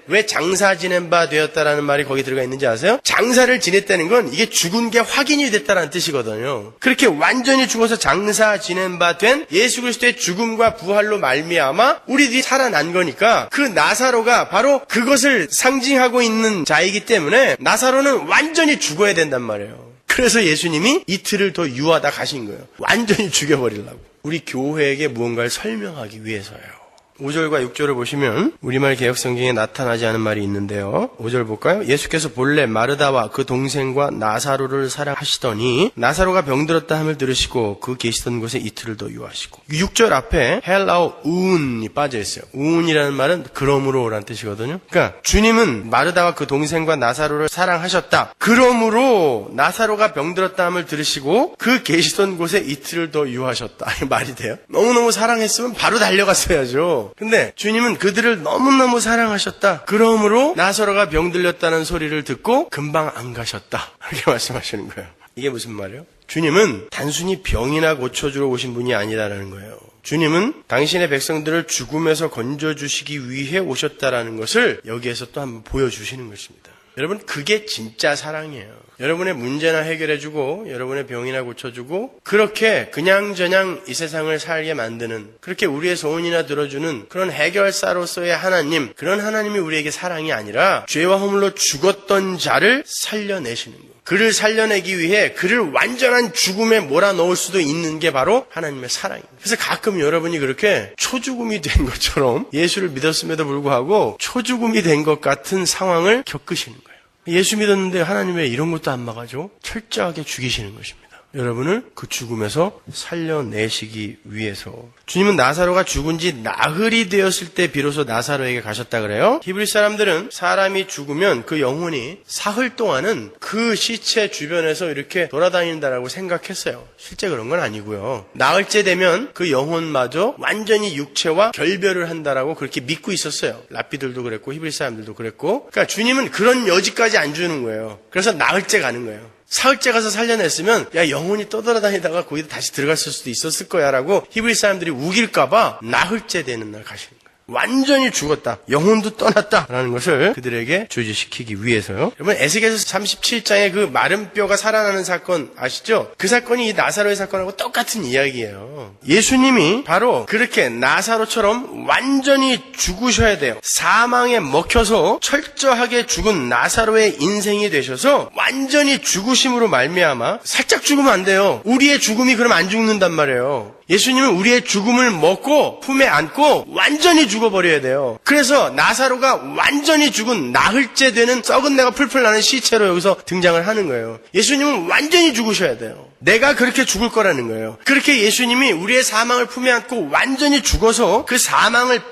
왜 장사 지낸 바 되었다라는 말이 거기 들어가 있는지 아세요? 장사를 지냈다는 건 이게 죽은 게 확인이 됐다는 뜻이거든요. 그렇게 완전히 죽어서 장사 지낸 바 된 예수 그리스도의 죽음과 부활로 말미암아 우리들이 살아난 거니까, 그 나사로가 바로 그것을 상징하고 있는 자이기 때문에 나사로는 완전히 죽어야 된단 말이에요. 그래서 예수님이 이틀을 더 유하다 가신 거예요. 완전히 죽여버리려고. 우리 교회에게 무언가를 설명하기 위해서요. 5절과 6절을 보시면 우리말 개혁성경에 나타나지 않은 말이 있는데요. 5절 볼까요? 예수께서 본래 마르다와 그 동생과 나사로를 사랑하시더니 나사로가 병들었다 함을 들으시고 그 계시던 곳에 이틀을 더 유하시고. 6절 앞에 헬라어 우운이 빠져있어요. 우운이라는 말은 그러므로 라는 뜻이거든요. 그러니까 주님은 마르다와 그 동생과 나사로를 사랑하셨다. 그러므로 나사로가 병들었다 함을 들으시고 그 계시던 곳에 이틀을 더 유하셨다. 이게 말이 돼요? 너무너무 사랑했으면 바로 달려갔어야죠. 근데 주님은 그들을 너무너무 사랑하셨다. 그러므로 나사로가 병들렸다는 소리를 듣고 금방 안 가셨다. 이렇게 말씀하시는 거예요. 이게 무슨 말이에요? 주님은 단순히 병이나 고쳐주러 오신 분이 아니라는 거예요. 주님은 당신의 백성들을 죽음에서 건져주시기 위해 오셨다라는 것을 여기에서 또 한번 보여주시는 것입니다. 여러분, 그게 진짜 사랑이에요. 여러분의 문제나 해결해주고 여러분의 병이나 고쳐주고 그렇게 그냥저냥 이 세상을 살게 만드는, 그렇게 우리의 소원이나 들어주는 그런 해결사로서의 하나님, 그런 하나님이 우리에게 사랑이 아니라 죄와 허물로 죽었던 자를 살려내시는 거예요. 그를 살려내기 위해 그를 완전한 죽음에 몰아넣을 수도 있는 게 바로 하나님의 사랑입니다. 그래서 가끔 여러분이 그렇게 초죽음이 된 것처럼 예수를 믿었음에도 불구하고 초죽음이 된 것 같은 상황을 겪으시는 거예요. 예수 믿었는데 하나님 왜 이런 것도 안 막아줘? 철저하게 죽이시는 것입니다. 여러분을 그 죽음에서 살려내시기 위해서. 주님은 나사로가 죽은 지 나흘이 되었을 때 비로소 나사로에게 가셨다 그래요. 히브리 사람들은 사람이 죽으면 그 영혼이 사흘 동안은 그 시체 주변에서 이렇게 돌아다닌다라고 생각했어요. 실제 그런 건 아니고요. 나흘째 되면 그 영혼마저 완전히 육체와 결별을 한다라고 그렇게 믿고 있었어요. 랍비들도 그랬고 히브리 사람들도 그랬고. 그러니까 주님은 그런 여지까지 안 주는 거예요. 그래서 나흘째 가는 거예요. 사흘째 가서 살려냈으면 야 영혼이 떠돌아다니다가 거기다 다시 들어갔을 수도 있었을 거야 라고 히브리 사람들이 우길까봐 나흘째 되는 날 가시는 거예요. 완전히 죽었다. 영혼도 떠났다. 라는 것을 그들에게 조지시키기 위해서요. 여러분 에스겔서 37장에 그 마른 뼈가 살아나는 사건 아시죠? 그 사건이 이 나사로의 사건하고 똑같은 이야기예요. 예수님이 바로 그렇게 나사로처럼 완전히 죽으셔야 돼요. 사망에 먹혀서 철저하게 죽은 나사로의 인생이 되셔서 완전히 죽으심으로 말미암아 살짝 죽으면 안 돼요. 우리의 죽음이 그럼 안 죽는단 말이에요. 예수님은 우리의 죽음을 먹고 품에 안고 완전히 죽어버려야 돼요. 그래서 나사로가 완전히 죽은 나흘째 되는 썩은 내가 풀풀 나는 시체로 여기서 등장을 하는 거예요. 예수님은 완전히 죽으셔야 돼요. 내가 그렇게 죽을 거라는 거예요. 그렇게 예수님이 우리의 사망을 품에 안고 완전히 죽어서 그 사망을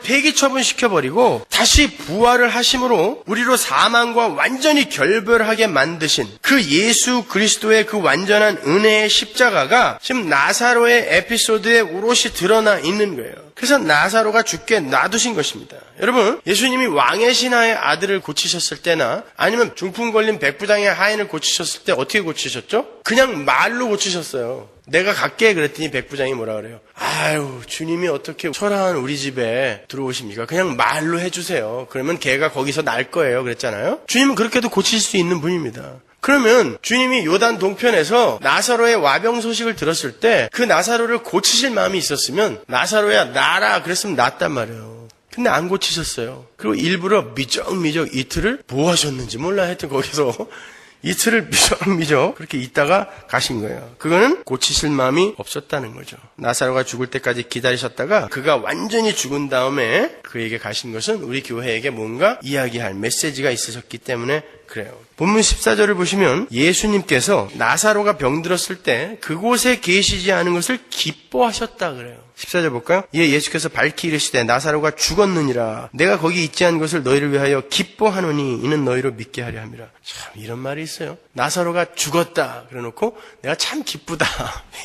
폐기처분시켜버리고 다시 부활을 하심으로 우리로 사망과 완전히 결별하게 만드신 그 예수 그리스도의 그 완전한 은혜의 십자가가 지금 나사로의 에피소드에 오롯이 드러나 있는 거예요. 그래서 나사로가 죽게 놔두신 것입니다. 여러분, 예수님이 왕의 신하의 아들을 고치셨을 때나 아니면 중풍 걸린 백부장의 하인을 고치셨을 때 어떻게 고치셨죠? 그냥 말로 고치셨어요. 내가 갈게 그랬더니 백부장이 뭐라 그래요? 아유, 주님이 어떻게 초라한 우리 집에 들어오십니까? 그냥 말로 해주세요. 그러면 걔가 거기서 날 거예요. 그랬잖아요. 주님은 그렇게도 고칠 수 있는 분입니다. 그러면 주님이 요단 동편에서 나사로의 와병 소식을 들었을 때 그 나사로를 고치실 마음이 있었으면 나사로야 나라 그랬으면 낫단 말이에요. 근데 안 고치셨어요. 그리고 일부러 미적미적 이틀을 뭐 하셨는지 몰라 하여튼 거기서 이틀을 미적미적 그렇게 있다가 가신 거예요. 그거는 고치실 마음이 없었다는 거죠. 나사로가 죽을 때까지 기다리셨다가 그가 완전히 죽은 다음에 그에게 가신 것은 우리 교회에게 뭔가 이야기할 메시지가 있으셨기 때문에 그래요. 본문 14절을 보시면 예수님께서 나사로가 병들었을 때 그곳에 계시지 않은 것을 기뻐하셨다 그래요. 14절 볼까요? 예수께서 밝히 이르시되 나사로가 죽었느니라. 내가 거기 있지 않은 것을 너희를 위하여 기뻐하노니 이는 너희로 믿게 하려 함이라. 참 이런 말이 있어요. 나사로가 죽었다 그래놓고 내가 참 기쁘다.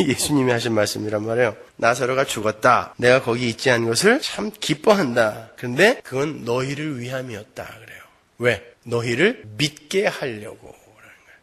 예수님이 하신 말씀이란 말이에요. 나사로가 죽었다. 내가 거기 있지 않은 것을 참 기뻐한다. 그런데 그건 너희를 위함이었다 그래요. 왜? 너희를 믿게 하려고.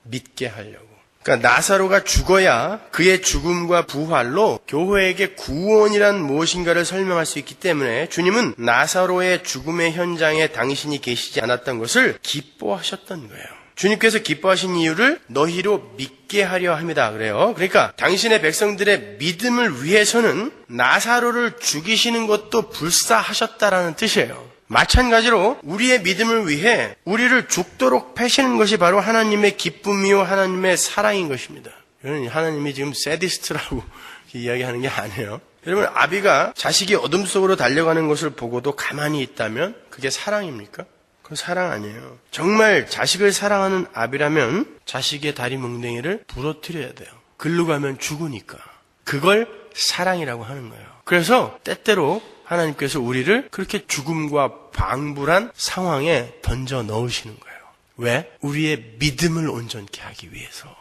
믿게 하려고. 그러니까 나사로가 죽어야 그의 죽음과 부활로 교회에게 구원이란 무엇인가를 설명할 수 있기 때문에 주님은 나사로의 죽음의 현장에 당신이 계시지 않았던 것을 기뻐하셨던 거예요. 주님께서 기뻐하신 이유를 너희로 믿게 하려 합니다. 그래요. 그러니까 당신의 백성들의 믿음을 위해서는 나사로를 죽이시는 것도 불사하셨다라는 뜻이에요. 마찬가지로 우리의 믿음을 위해 우리를 죽도록 패시는 것이 바로 하나님의 기쁨이요 하나님의 사랑인 것입니다. 이건 하나님이 지금 세디스트라고 이야기하는 게 아니에요. 여러분, 아비가 자식이 어둠 속으로 달려가는 것을 보고도 가만히 있다면 그게 사랑입니까? 그건 사랑 아니에요. 정말 자식을 사랑하는 아비라면 자식의 다리 뭉댕이를 부러뜨려야 돼요. 글로 가면 죽으니까. 그걸 사랑이라고 하는 거예요. 그래서 때때로 하나님께서 우리를 그렇게 죽음과 방불한 상황에 던져 넣으시는 거예요. 왜? 우리의 믿음을 온전케 하기 위해서.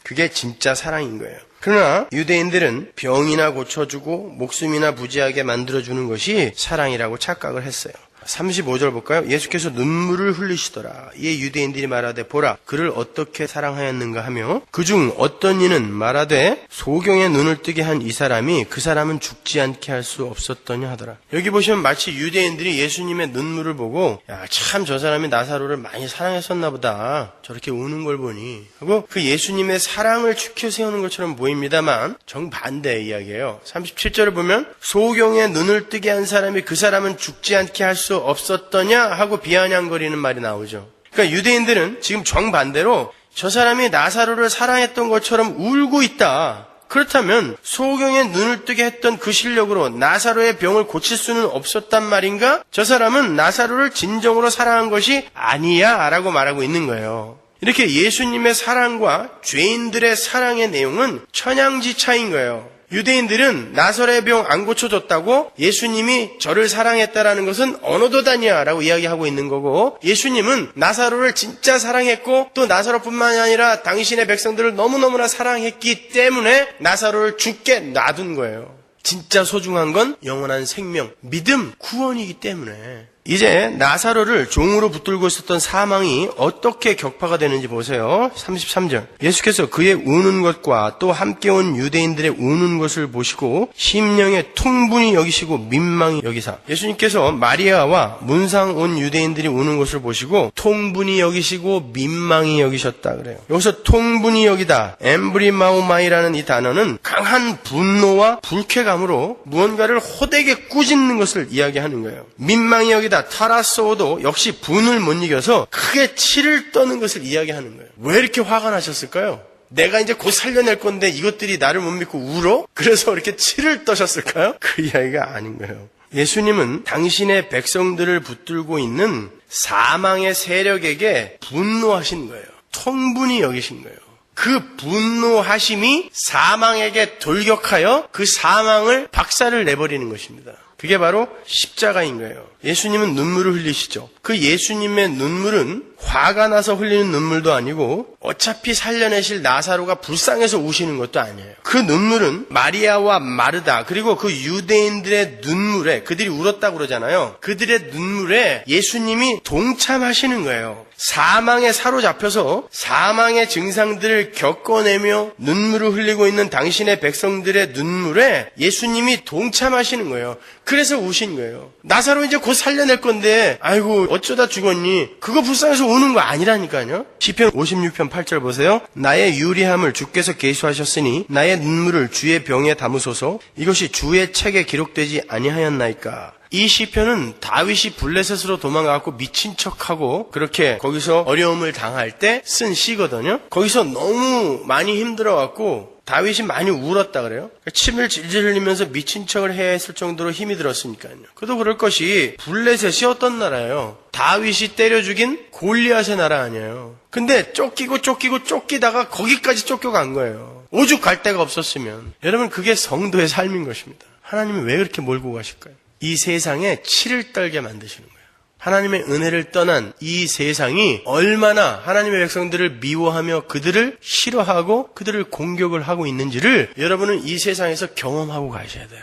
그게 진짜 사랑인 거예요. 그러나 유대인들은 병이나 고쳐주고 목숨이나 부지하게 만들어주는 것이 사랑이라고 착각을 했어요. 35절 볼까요? 예수께서 눈물을 흘리시더라. 이에 유대인들이 말하되 보라 그를 어떻게 사랑하였는가 하며 그중 어떤 이는 말하되 소경의 눈을 뜨게 한 이 사람이 그 사람은 죽지 않게 할 수 없었더냐 하더라. 여기 보시면 마치 유대인들이 예수님의 눈물을 보고 야, 참 저 사람이 나사로를 많이 사랑했었나 보다. 저렇게 우는 걸 보니 하고 그 예수님의 사랑을 추켜 세우는 것처럼 보입니다만 정반대의 이야기예요. 37절을 보면 소경의 눈을 뜨게 한 사람이 그 사람은 죽지 않게 할 수 없었더냐 하고 비아냥거리는 말이 나오죠. 그러니까 유대인들은 지금 정반대로 저 사람이 나사로를 사랑했던 것처럼 울고 있다. 그렇다면 소경의 눈을 뜨게 했던 그 실력으로 나사로의 병을 고칠 수는 없었단 말인가? 저 사람은 나사로를 진정으로 사랑한 것이 아니야 라고 말하고 있는 거예요. 이렇게 예수님의 사랑과 죄인들의 사랑의 내용은 천양지차인 거예요. 유대인들은 나사로의 병 안 고쳐줬다고 예수님이 저를 사랑했다라는 것은 언어도단이야 라고 이야기하고 있는 거고, 예수님은 나사로를 진짜 사랑했고 또 나사로뿐만이 아니라 당신의 백성들을 너무너무나 사랑했기 때문에 나사로를 죽게 놔둔 거예요. 진짜 소중한 건 영원한 생명, 믿음, 구원이기 때문에. 이제 나사로를 종으로 붙들고 있었던 사망이 어떻게 격파가 되는지 보세요. 33절. 예수께서 그의 우는 것과 또 함께 온 유대인들의 우는 것을 보시고 심령에 통분히 여기시고 민망히 여기사. 예수님께서 마리아와 문상 온 유대인들이 우는 것을 보시고 통분히 여기시고 민망히 여기셨다 그래요. 여기서 통분히 여기다, 엠브리마우마이라는 이 단어는 강한 분노와 불쾌감으로 무언가를 호되게 꾸짖는 것을 이야기하는 거예요. 민망히 여기다, 타라소도 역시 분을 못 이겨서 크게 치를 떠는 것을 이야기하는 거예요. 왜 이렇게 화가 나셨을까요? 내가 이제 곧 살려낼 건데 이것들이 나를 못 믿고 울어? 그래서 이렇게 치를 떠셨을까요? 그 이야기가 아닌 거예요. 예수님은 당신의 백성들을 붙들고 있는 사망의 세력에게 분노하신 거예요. 통분히 여기신 거예요. 그 분노하심이 사망에게 돌격하여 그 사망을 박살을 내버리는 것입니다. 그게 바로 십자가인 거예요. 예수님은 눈물을 흘리시죠. 그 예수님의 눈물은 화가 나서 흘리는 눈물도 아니고 어차피 살려내실 나사로가 불쌍해서 우시는 것도 아니에요. 그 눈물은 마리아와 마르다 그리고 그 유대인들의 눈물에, 그들이 울었다고 그러잖아요. 그들의 눈물에 예수님이 동참하시는 거예요. 사망에 사로잡혀서 사망의 증상들을 겪어내며 눈물을 흘리고 있는 당신의 백성들의 눈물에 예수님이 동참하시는 거예요. 그래서 우신 거예요. 나사로 이제 곧 살려낼 건데 아이고 어쩌다 죽었니? 그거 불쌍해서 우는 거 아니라니까요. 시편 56편 8절 보세요. 나의 유리함을 주께서 계수하셨으니 나의 눈물을 주의 병에 담으소서. 이것이 주의 책에 기록되지 아니하였나이까. 이 시편은 다윗이 블레셋으로 도망가고 미친 척하고 그렇게 거기서 어려움을 당할 때 쓴 시거든요. 거기서 너무 많이 힘들어갖고 다윗이 많이 울었다 그래요. 침을 질질 흘리면서 미친 척을 해야 했을 정도로 힘이 들었으니까요. 그도 그럴 것이 블레셋이 어떤 나라예요? 다윗이 때려 죽인 골리앗의 나라 아니에요. 근데 쫓기다가 거기까지 쫓겨간 거예요. 오죽 갈 데가 없었으면. 여러분, 그게 성도의 삶인 것입니다. 하나님이 왜 그렇게 몰고 가실까요? 이 세상에 치를 떨게 만드시는 거예요. 하나님의 은혜를 떠난 이 세상이 얼마나 하나님의 백성들을 미워하며 그들을 싫어하고 그들을 공격을 하고 있는지를 여러분은 이 세상에서 경험하고 가셔야 돼요.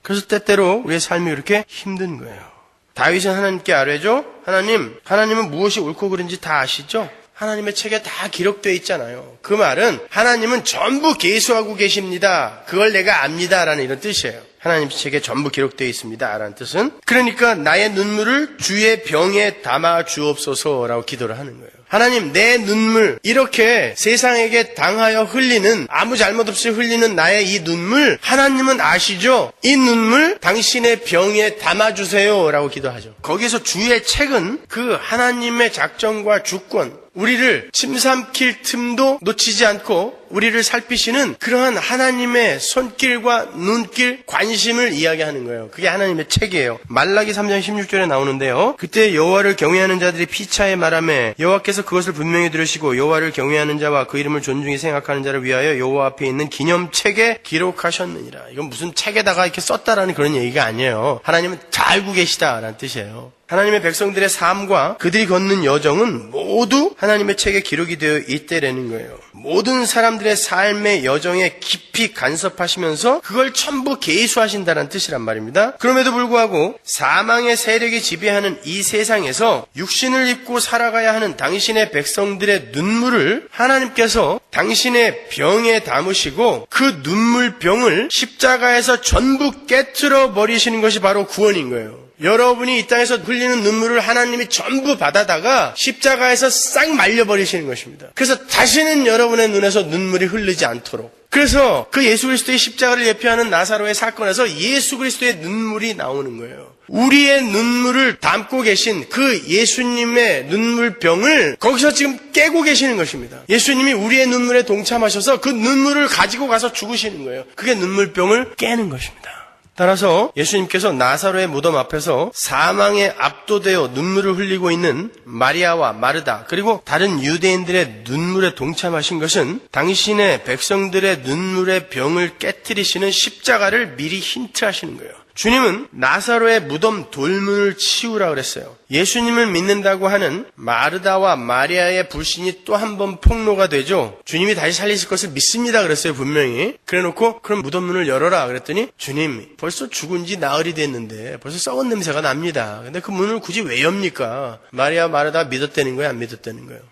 그래서 때때로 우리의 삶이 그렇게 힘든 거예요. 다윗은 하나님께 아뢰죠. 하나님은 무엇이 옳고 그른지 다 아시죠? 하나님의 책에 다 기록되어 있잖아요. 그 말은 하나님은 전부 계수하고 계십니다. 그걸 내가 압니다. 라는 이런 뜻이에요. 하나님 책에 전부 기록되어 있습니다. 라는 뜻은, 그러니까 나의 눈물을 주의 병에 담아 주옵소서 라고 기도를 하는 거예요. 하나님, 내 눈물, 이렇게 세상에게 당하여 흘리는, 아무 잘못 없이 흘리는 나의 이 눈물, 하나님은 아시죠? 이 눈물 당신의 병에 담아주세요 라고 기도하죠. 거기서 주의 책은 그 하나님의 작정과 주권, 우리를 침삼킬 틈도 놓치지 않고 우리를 살피시는 그러한 하나님의 손길과 눈길, 관심을 이야기하는 거예요. 그게 하나님의 책이에요. 말라기 3장 16절에 나오는데요. 그때 여호와를 경외하는 자들이 피차에 말하매 여호와께서 그것을 분명히 들으시고 여호와를 경외하는 자와 그 이름을 존중히 생각하는 자를 위하여 여호와 앞에 있는 기념책에 기록하셨느니라. 이건 무슨 책에다가 이렇게 썼다라는 그런 얘기가 아니에요. 하나님은 잘 알고 계시다라는 뜻이에요. 하나님의 백성들의 삶과 그들이 걷는 여정은 모두 하나님의 책에 기록이 되어 있다라는 거예요. 모든 사람들의 삶의 여정에 깊이 간섭하시면서 그걸 전부 계수하신다는 뜻이란 말입니다. 그럼에도 불구하고 사망의 세력이 지배하는 이 세상에서 육신을 입고 살아가야 하는 당신의 백성들의 눈물을 하나님께서 당신의 병에 담으시고 그 눈물병을 십자가에서 전부 깨트려 버리시는 것이 바로 구원인 거예요. 여러분이 이 땅에서 흘리는 눈물을 하나님이 전부 받아다가 십자가에서 싹 말려버리시는 것입니다. 그래서 다시는 여러분의 눈에서 눈물이 흐르지 않도록. 그래서 그 예수 그리스도의 십자가를 예표하는 나사로의 사건에서 예수 그리스도의 눈물이 나오는 거예요. 우리의 눈물을 담고 계신 그 예수님의 눈물병을 거기서 지금 깨고 계시는 것입니다. 예수님이 우리의 눈물에 동참하셔서 그 눈물을 가지고 가서 죽으시는 거예요. 그게 눈물병을 깨는 것입니다. 따라서 예수님께서 나사로의 무덤 앞에서 사망에 압도되어 눈물을 흘리고 있는 마리아와 마르다 그리고 다른 유대인들의 눈물에 동참하신 것은 당신의 백성들의 눈물의 병을 깨트리시는 십자가를 미리 힌트하시는 거예요. 주님은 나사로의 무덤 돌문을 치우라 그랬어요. 예수님을 믿는다고 하는 마르다와 마리아의 불신이 또 한 번 폭로가 되죠. 주님이 다시 살리실 것을 믿습니다 그랬어요, 분명히. 그래놓고 그럼 무덤 문을 열어라 그랬더니 주님 벌써 죽은 지 나흘이 됐는데 벌써 썩은 냄새가 납니다. 근데 그 문을 굳이 왜 엽니까? 마리아 마르다가 믿었다는 거예요, 안 믿었다는 거예요?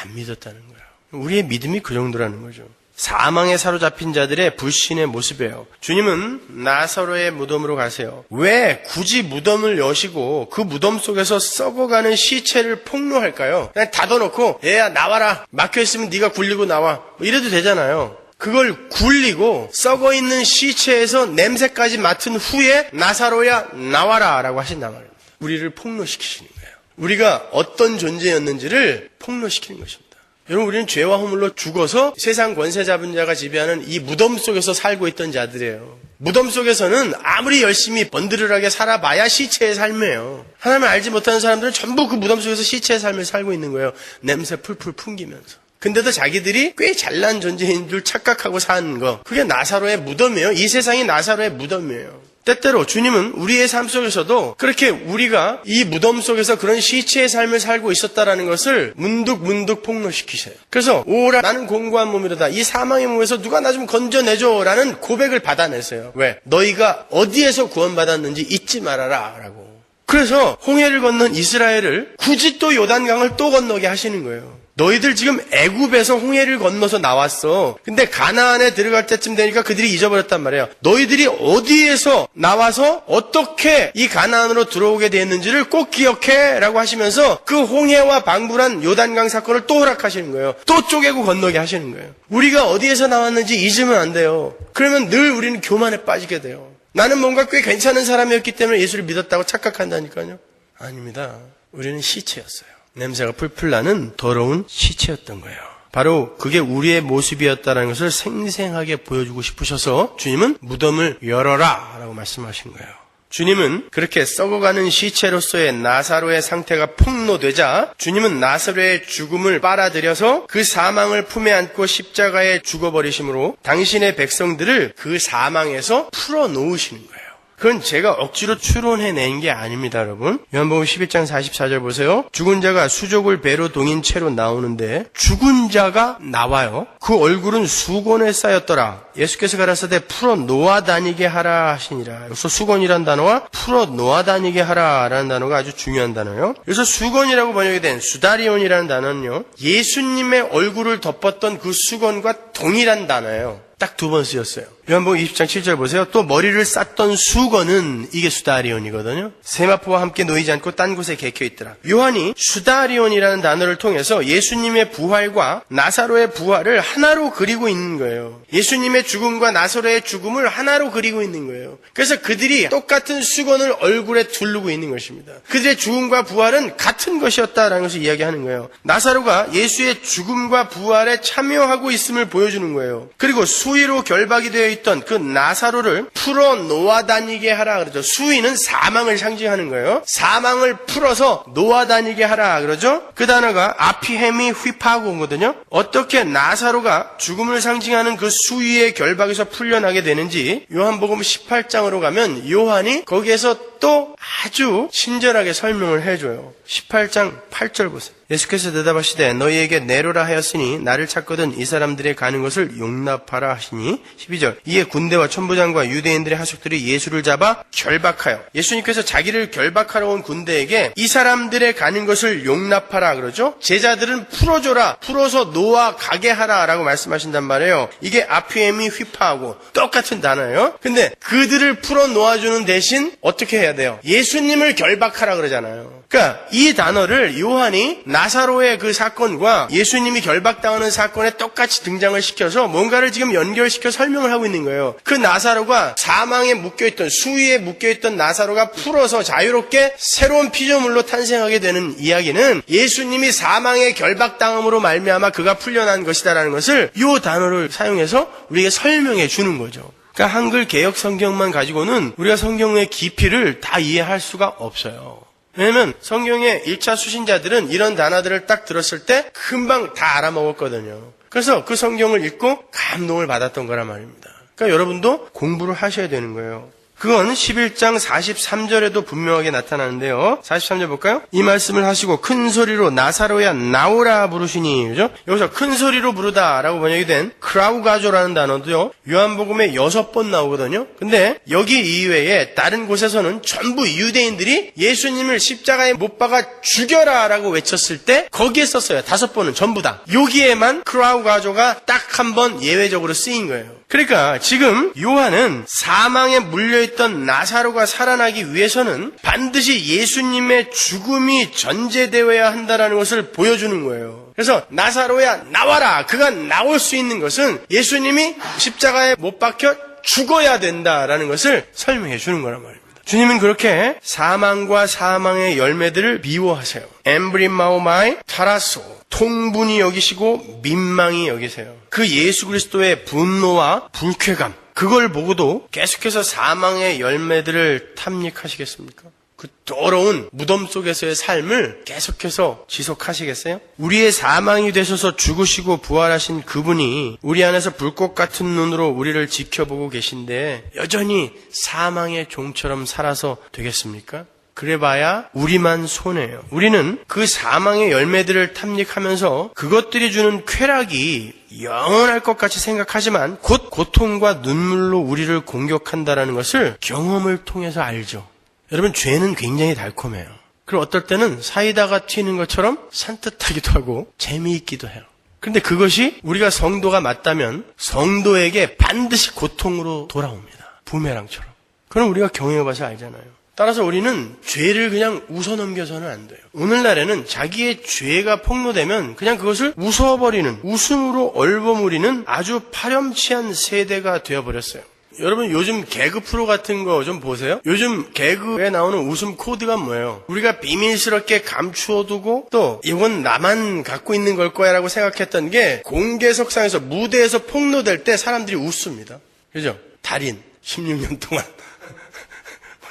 안 믿었다는 거예요. 우리의 믿음이 그 정도라는 거죠. 사망에 사로잡힌 자들의 불신의 모습이에요. 주님은 나사로의 무덤으로 가세요. 왜 굳이 무덤을 여시고 그 무덤 속에서 썩어가는 시체를 폭로할까요? 그냥 닫아놓고 얘야 나와라. 막혀있으면 네가 굴리고 나와. 이래도 되잖아요. 그걸 굴리고 썩어있는 시체에서 냄새까지 맡은 후에 나사로야 나와라 라고 하신단 말입니다. 우리를 폭로시키시는 거예요. 우리가 어떤 존재였는지를 폭로시키는 것입니다. 여러분, 우리는 죄와 허물로 죽어서 세상 권세 잡은 자가 지배하는 이 무덤 속에서 살고 있던 자들이에요. 무덤 속에서는 아무리 열심히 번드르르하게 살아봐야 시체의 삶이에요. 하나님을 알지 못하는 사람들은 전부 그 무덤 속에서 시체의 삶을 살고 있는 거예요. 냄새 풀풀 풍기면서. 근데도 자기들이 꽤 잘난 존재인 줄 착각하고 사는 거. 그게 나사로의 무덤이에요. 이 세상이 나사로의 무덤이에요. 때때로 주님은 우리의 삶 속에서도 그렇게 우리가 이 무덤 속에서 그런 시체의 삶을 살고 있었다라는 것을 문득문득 폭로시키세요. 그래서 오라 나는 공고한 몸이로다. 이 사망의 몸에서 누가 나 좀 건져내줘 라는 고백을 받아내세요. 왜? 너희가 어디에서 구원받았는지 잊지 말아라 라고. 그래서 홍해를 건넌 이스라엘을 굳이 또 요단강을 또 건너게 하시는 거예요. 너희들 지금 애굽에서 홍해를 건너서 나왔어. 근데 가나안에 들어갈 때쯤 되니까 그들이 잊어버렸단 말이에요. 너희들이 어디에서 나와서 어떻게 이 가나안으로 들어오게 됐는지를 꼭 기억해 라고 하시면서 그 홍해와 방불한 요단강 사건을 또 허락하시는 거예요. 또 쪼개고 건너게 하시는 거예요. 우리가 어디에서 나왔는지 잊으면 안 돼요. 그러면 늘 우리는 교만에 빠지게 돼요. 나는 뭔가 꽤 괜찮은 사람이었기 때문에 예수를 믿었다고 착각한다니까요. 아닙니다. 우리는 시체였어요. 냄새가 풀풀 나는 더러운 시체였던 거예요. 바로 그게 우리의 모습이었다는 것을 생생하게 보여주고 싶으셔서 주님은 무덤을 열어라 라고 말씀하신 거예요. 주님은 그렇게 썩어가는 시체로서의 나사로의 상태가 폭로되자 주님은 나사로의 죽음을 빨아들여서 그 사망을 품에 안고 십자가에 죽어버리심으로 당신의 백성들을 그 사망에서 풀어놓으시는 거예요. 그건 제가 억지로 추론해낸 게 아닙니다, 여러분. 요한복음 11장 44절 보세요. 죽은 자가 수족을 배로 동인 채로 나오는데 죽은 자가 나와요. 그 얼굴은 수건에 쌓였더라. 예수께서 가라사대 풀어 놓아 다니게 하라 하시니라. 여기서 수건이란 단어와 풀어 놓아 다니게 하라라는 단어가 아주 중요한 단어예요. 그래서 수건이라고 번역이 된 수다리온이라는 단어는요, 예수님의 얼굴을 덮었던 그 수건과 동일한 단어예요. 딱 두 번 쓰였어요. 요한복음 20장 7절 보세요. 또 머리를 쌌던 수건은 이게 수다리온이거든요. 세마포와 함께 놓이지 않고 딴 곳에 개켜 있더라. 요한이 수다리온이라는 단어를 통해서 예수님의 부활과 나사로의 부활을 하나로 그리고 있는 거예요. 예수님의 죽음과 나사로의 죽음을 하나로 그리고 있는 거예요. 그래서 그들이 똑같은 수건을 얼굴에 두르고 있는 것입니다. 그들의 죽음과 부활은 같은 것이었다라는 것을 이야기하는 거예요. 나사로가 예수의 죽음과 부활에 참여하고 있음을 보여주는 거예요. 그리고 수위로 결박이 되어 있던 그 나사로를 풀어 놓아다니게 하라 그러죠. 수위는 사망을 상징하는 거예요. 사망을 풀어서 놓아다니게 하라 그러죠. 그 단어가 아피헤미 휘파고거든요. 어떻게 나사로가 죽음을 상징하는 그 수위의 결박에서 풀려나게 되는지 요한복음 18장으로 가면 요한이 거기에서 또 아주 친절하게 설명을 해줘요. 18장 8절 보세요. 예수께서 대답하시되 너희에게 내로라 하였으니 나를 찾거든 이 사람들의 가는 것을 용납하라 하시니 12절 이에 군대와 천부장과 유대인들의 하숙들이 예수를 잡아 결박하여 예수님께서 자기를 결박하러 온 군대에게 이 사람들의 가는 것을 용납하라 그러죠. 제자들은 풀어줘라 풀어서 놓아 가게 하라 라고 말씀하신단 말이에요. 이게 아피엠이 휘파하고 똑같은 단어예요. 근데 그들을 풀어 놓아주는 대신 어떻게 해야 돼요? 예수님을 결박하라 그러잖아요. 그러니까 이 단어를 요한이 나사로의 그 사건과 예수님이 결박당하는 사건에 똑같이 등장을 시켜서 뭔가를 지금 연결시켜 설명을 하고 있는 거예요. 그 나사로가 사망에 묶여있던 수위에 묶여있던 나사로가 풀어서 자유롭게 새로운 피조물로 탄생하게 되는 이야기는 예수님이 사망에 결박당함으로 말미암아 그가 풀려난 것이다라는 것을 이 단어를 사용해서 우리에게 설명해 주는 거죠. 그러니까 한글 개역 성경만 가지고는 우리가 성경의 깊이를 다 이해할 수가 없어요. 왜냐면 성경의 1차 수신자들은 이런 단어들을 딱 들었을 때 금방 다 알아먹었거든요. 그래서 그 성경을 읽고 감동을 받았던 거란 말입니다. 그러니까 여러분도 공부를 하셔야 되는 거예요. 그건 11장 43절에도 분명하게 나타나는데요. 43절 볼까요? 이 말씀을 하시고 큰 소리로 나사로야 나오라 부르시니, 그죠? 여기서 큰 소리로 부르다라고 번역이 된 크라우가조라는 단어도요, 요한복음에 6번 나오거든요. 근데 여기 이외에 다른 곳에서는 전부 유대인들이 예수님을 십자가에 못 박아 죽여라라고 외쳤을 때 거기에 썼어요. 5번은 전부 다. 여기에만 크라우가조가 딱 한 번 예외적으로 쓰인 거예요. 그러니까 지금 요한은 사망에 물려있던 나사로가 살아나기 위해서는 반드시 예수님의 죽음이 전제되어야 한다는 것을 보여주는 거예요. 그래서 나사로야 나와라. 그가 나올 수 있는 것은 예수님이 십자가에 못 박혀 죽어야 된다라는 것을 설명해 주는 거란 말입니다. 주님은 그렇게 사망과 사망의 열매들을 미워하세요. 엠브리마오마이 타라소, 통분히 여기시고 민망히 여기세요. 그 예수 그리스도의 분노와 불쾌감, 그걸 보고도 계속해서 사망의 열매들을 탐닉하시겠습니까? 그 더러운 무덤 속에서의 삶을 계속해서 지속하시겠어요? 우리의 사망이 되셔서 죽으시고 부활하신 그분이 우리 안에서 불꽃 같은 눈으로 우리를 지켜보고 계신데 여전히 사망의 종처럼 살아서 되겠습니까? 그래봐야 우리만 손해예요. 우리는 그 사망의 열매들을 탐닉하면서 그것들이 주는 쾌락이 영원할 것 같이 생각하지만 곧 고통과 눈물로 우리를 공격한다는 것을 경험을 통해서 알죠. 여러분, 죄는 굉장히 달콤해요. 그리고 어떨 때는 사이다가 튀는 것처럼 산뜻하기도 하고 재미있기도 해요. 그런데 그것이 우리가 성도가 맞다면 성도에게 반드시 고통으로 돌아옵니다. 부메랑처럼. 그럼 우리가 경험해봐서 알잖아요. 따라서 우리는 죄를 그냥 웃어넘겨서는 안 돼요. 오늘날에는 자기의 죄가 폭로되면 그냥 그것을 웃어버리는, 웃음으로 얼버무리는 아주 파렴치한 세대가 되어버렸어요. 여러분, 요즘 개그 프로 같은 거 좀 보세요. 요즘 개그에 나오는 웃음 코드가 뭐예요? 우리가 비밀스럽게 감추어두고 또 이건 나만 갖고 있는 걸 거야 라고 생각했던 게 공개석상에서 무대에서 폭로될 때 사람들이 웃습니다. 그죠? 달인 16년 동안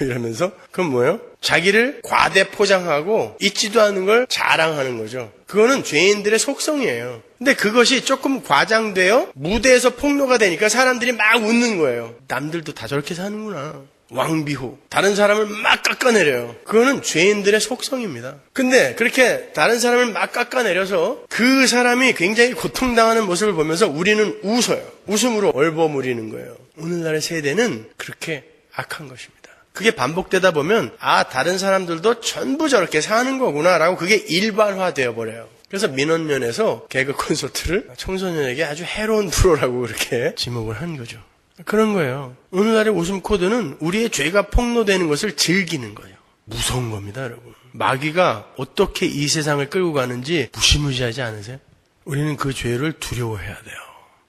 이러면서 그건 뭐예요? 자기를 과대 포장하고 있지도 않은 걸 자랑하는 거죠. 그거는 죄인들의 속성이에요. 근데 그것이 조금 과장되어 무대에서 폭로가 되니까 사람들이 막 웃는 거예요. 남들도 다 저렇게 사는구나. 왕비호. 다른 사람을 막 깎아내려요. 그거는 죄인들의 속성입니다. 근데 그렇게 다른 사람을 막 깎아내려서 그 사람이 굉장히 고통당하는 모습을 보면서 우리는 웃어요. 웃음으로 얼버무리는 거예요. 오늘날의 세대는 그렇게 악한 것입니다. 그게 반복되다 보면 다른 사람들도 전부 저렇게 사는 거구나 라고 그게 일반화되어 버려요. 그래서 민원연에서 개그 콘서트를 청소년에게 아주 해로운 프로라고 그렇게 지목을 한 거죠. 그런 거예요. 오늘날의 웃음 코드는 우리의 죄가 폭로되는 것을 즐기는 거예요. 무서운 겁니다, 여러분. 마귀가 어떻게 이 세상을 끌고 가는지 무시무시하지 않으세요? 우리는 그 죄를 두려워해야 돼요.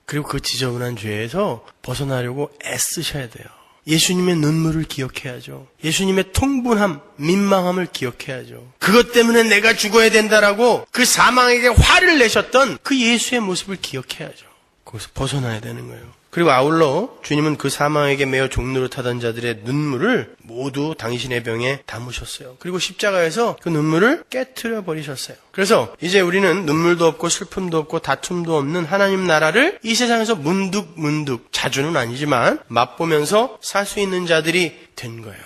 그리고 그 지저분한 죄에서 벗어나려고 애쓰셔야 돼요. 예수님의 눈물을 기억해야죠. 예수님의 통분함, 민망함을 기억해야죠. 그것 때문에 내가 죽어야 된다라고 그 사망에게 화를 내셨던 그 예수의 모습을 기억해야죠. 거기서 벗어나야 되는 거예요. 그리고 아울러 주님은 그 사망에게 매어 종노릇하던 자들의 눈물을 모두 당신의 병에 담으셨어요. 그리고 십자가에서 그 눈물을 깨트려 버리셨어요. 그래서 이제 우리는 눈물도 없고 슬픔도 없고 다툼도 없는 하나님 나라를 이 세상에서 문득문득, 자주는 아니지만 맛보면서 살 수 있는 자들이 된 거예요.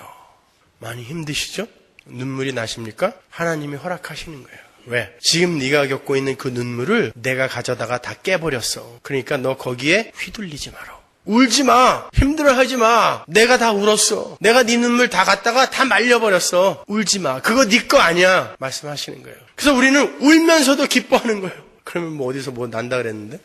많이 힘드시죠? 눈물이 나십니까? 하나님이 허락하시는 거예요. 왜? 지금 네가 겪고 있는 그 눈물을 내가 가져다가 다 깨버렸어. 그러니까 너 거기에 휘둘리지 마라. 울지 마. 힘들어하지 마. 내가 다 울었어. 내가 네 눈물 다 갖다가 다 말려버렸어. 울지 마. 그거 네 거 아니야. 말씀하시는 거예요. 그래서 우리는 울면서도 기뻐하는 거예요. 그러면 뭐 어디서 뭐 난다 그랬는데?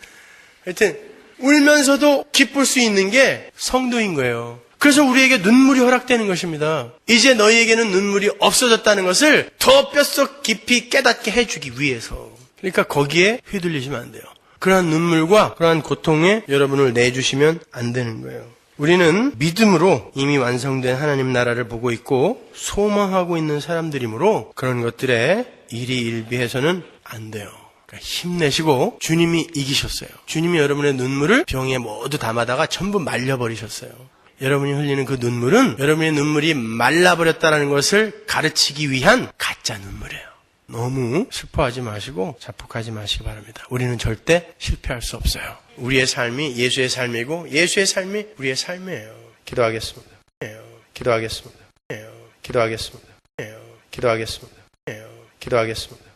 하여튼 울면서도 기쁠 수 있는 게 성도인 거예요. 그래서 우리에게 눈물이 허락되는 것입니다. 이제 너희에게는 눈물이 없어졌다는 것을 더 뼛속 깊이 깨닫게 해주기 위해서. 그러니까 거기에 휘둘리시면 안 돼요. 그러한 눈물과 그러한 고통에 여러분을 내주시면 안 되는 거예요. 우리는 믿음으로 이미 완성된 하나님 나라를 보고 있고 소망하고 있는 사람들이므로 그런 것들에 일희일비해서는 안 돼요. 그러니까 힘내시고 주님이 이기셨어요. 주님이 여러분의 눈물을 병에 모두 담아다가 전부 말려버리셨어요. 여러분이 흘리는 그 눈물은 여러분의 눈물이 말라버렸다는 것을 가르치기 위한 가짜 눈물이에요. 너무 슬퍼하지 마시고 자폭하지 마시기 바랍니다. 우리는 절대 실패할 수 없어요. 우리의 삶이 예수의 삶이고 예수의 삶이 우리의 삶이에요. 기도하겠습니다. 기도하겠습니다. 기도하겠습니다. 기도하겠습니다. 기도하겠습니다.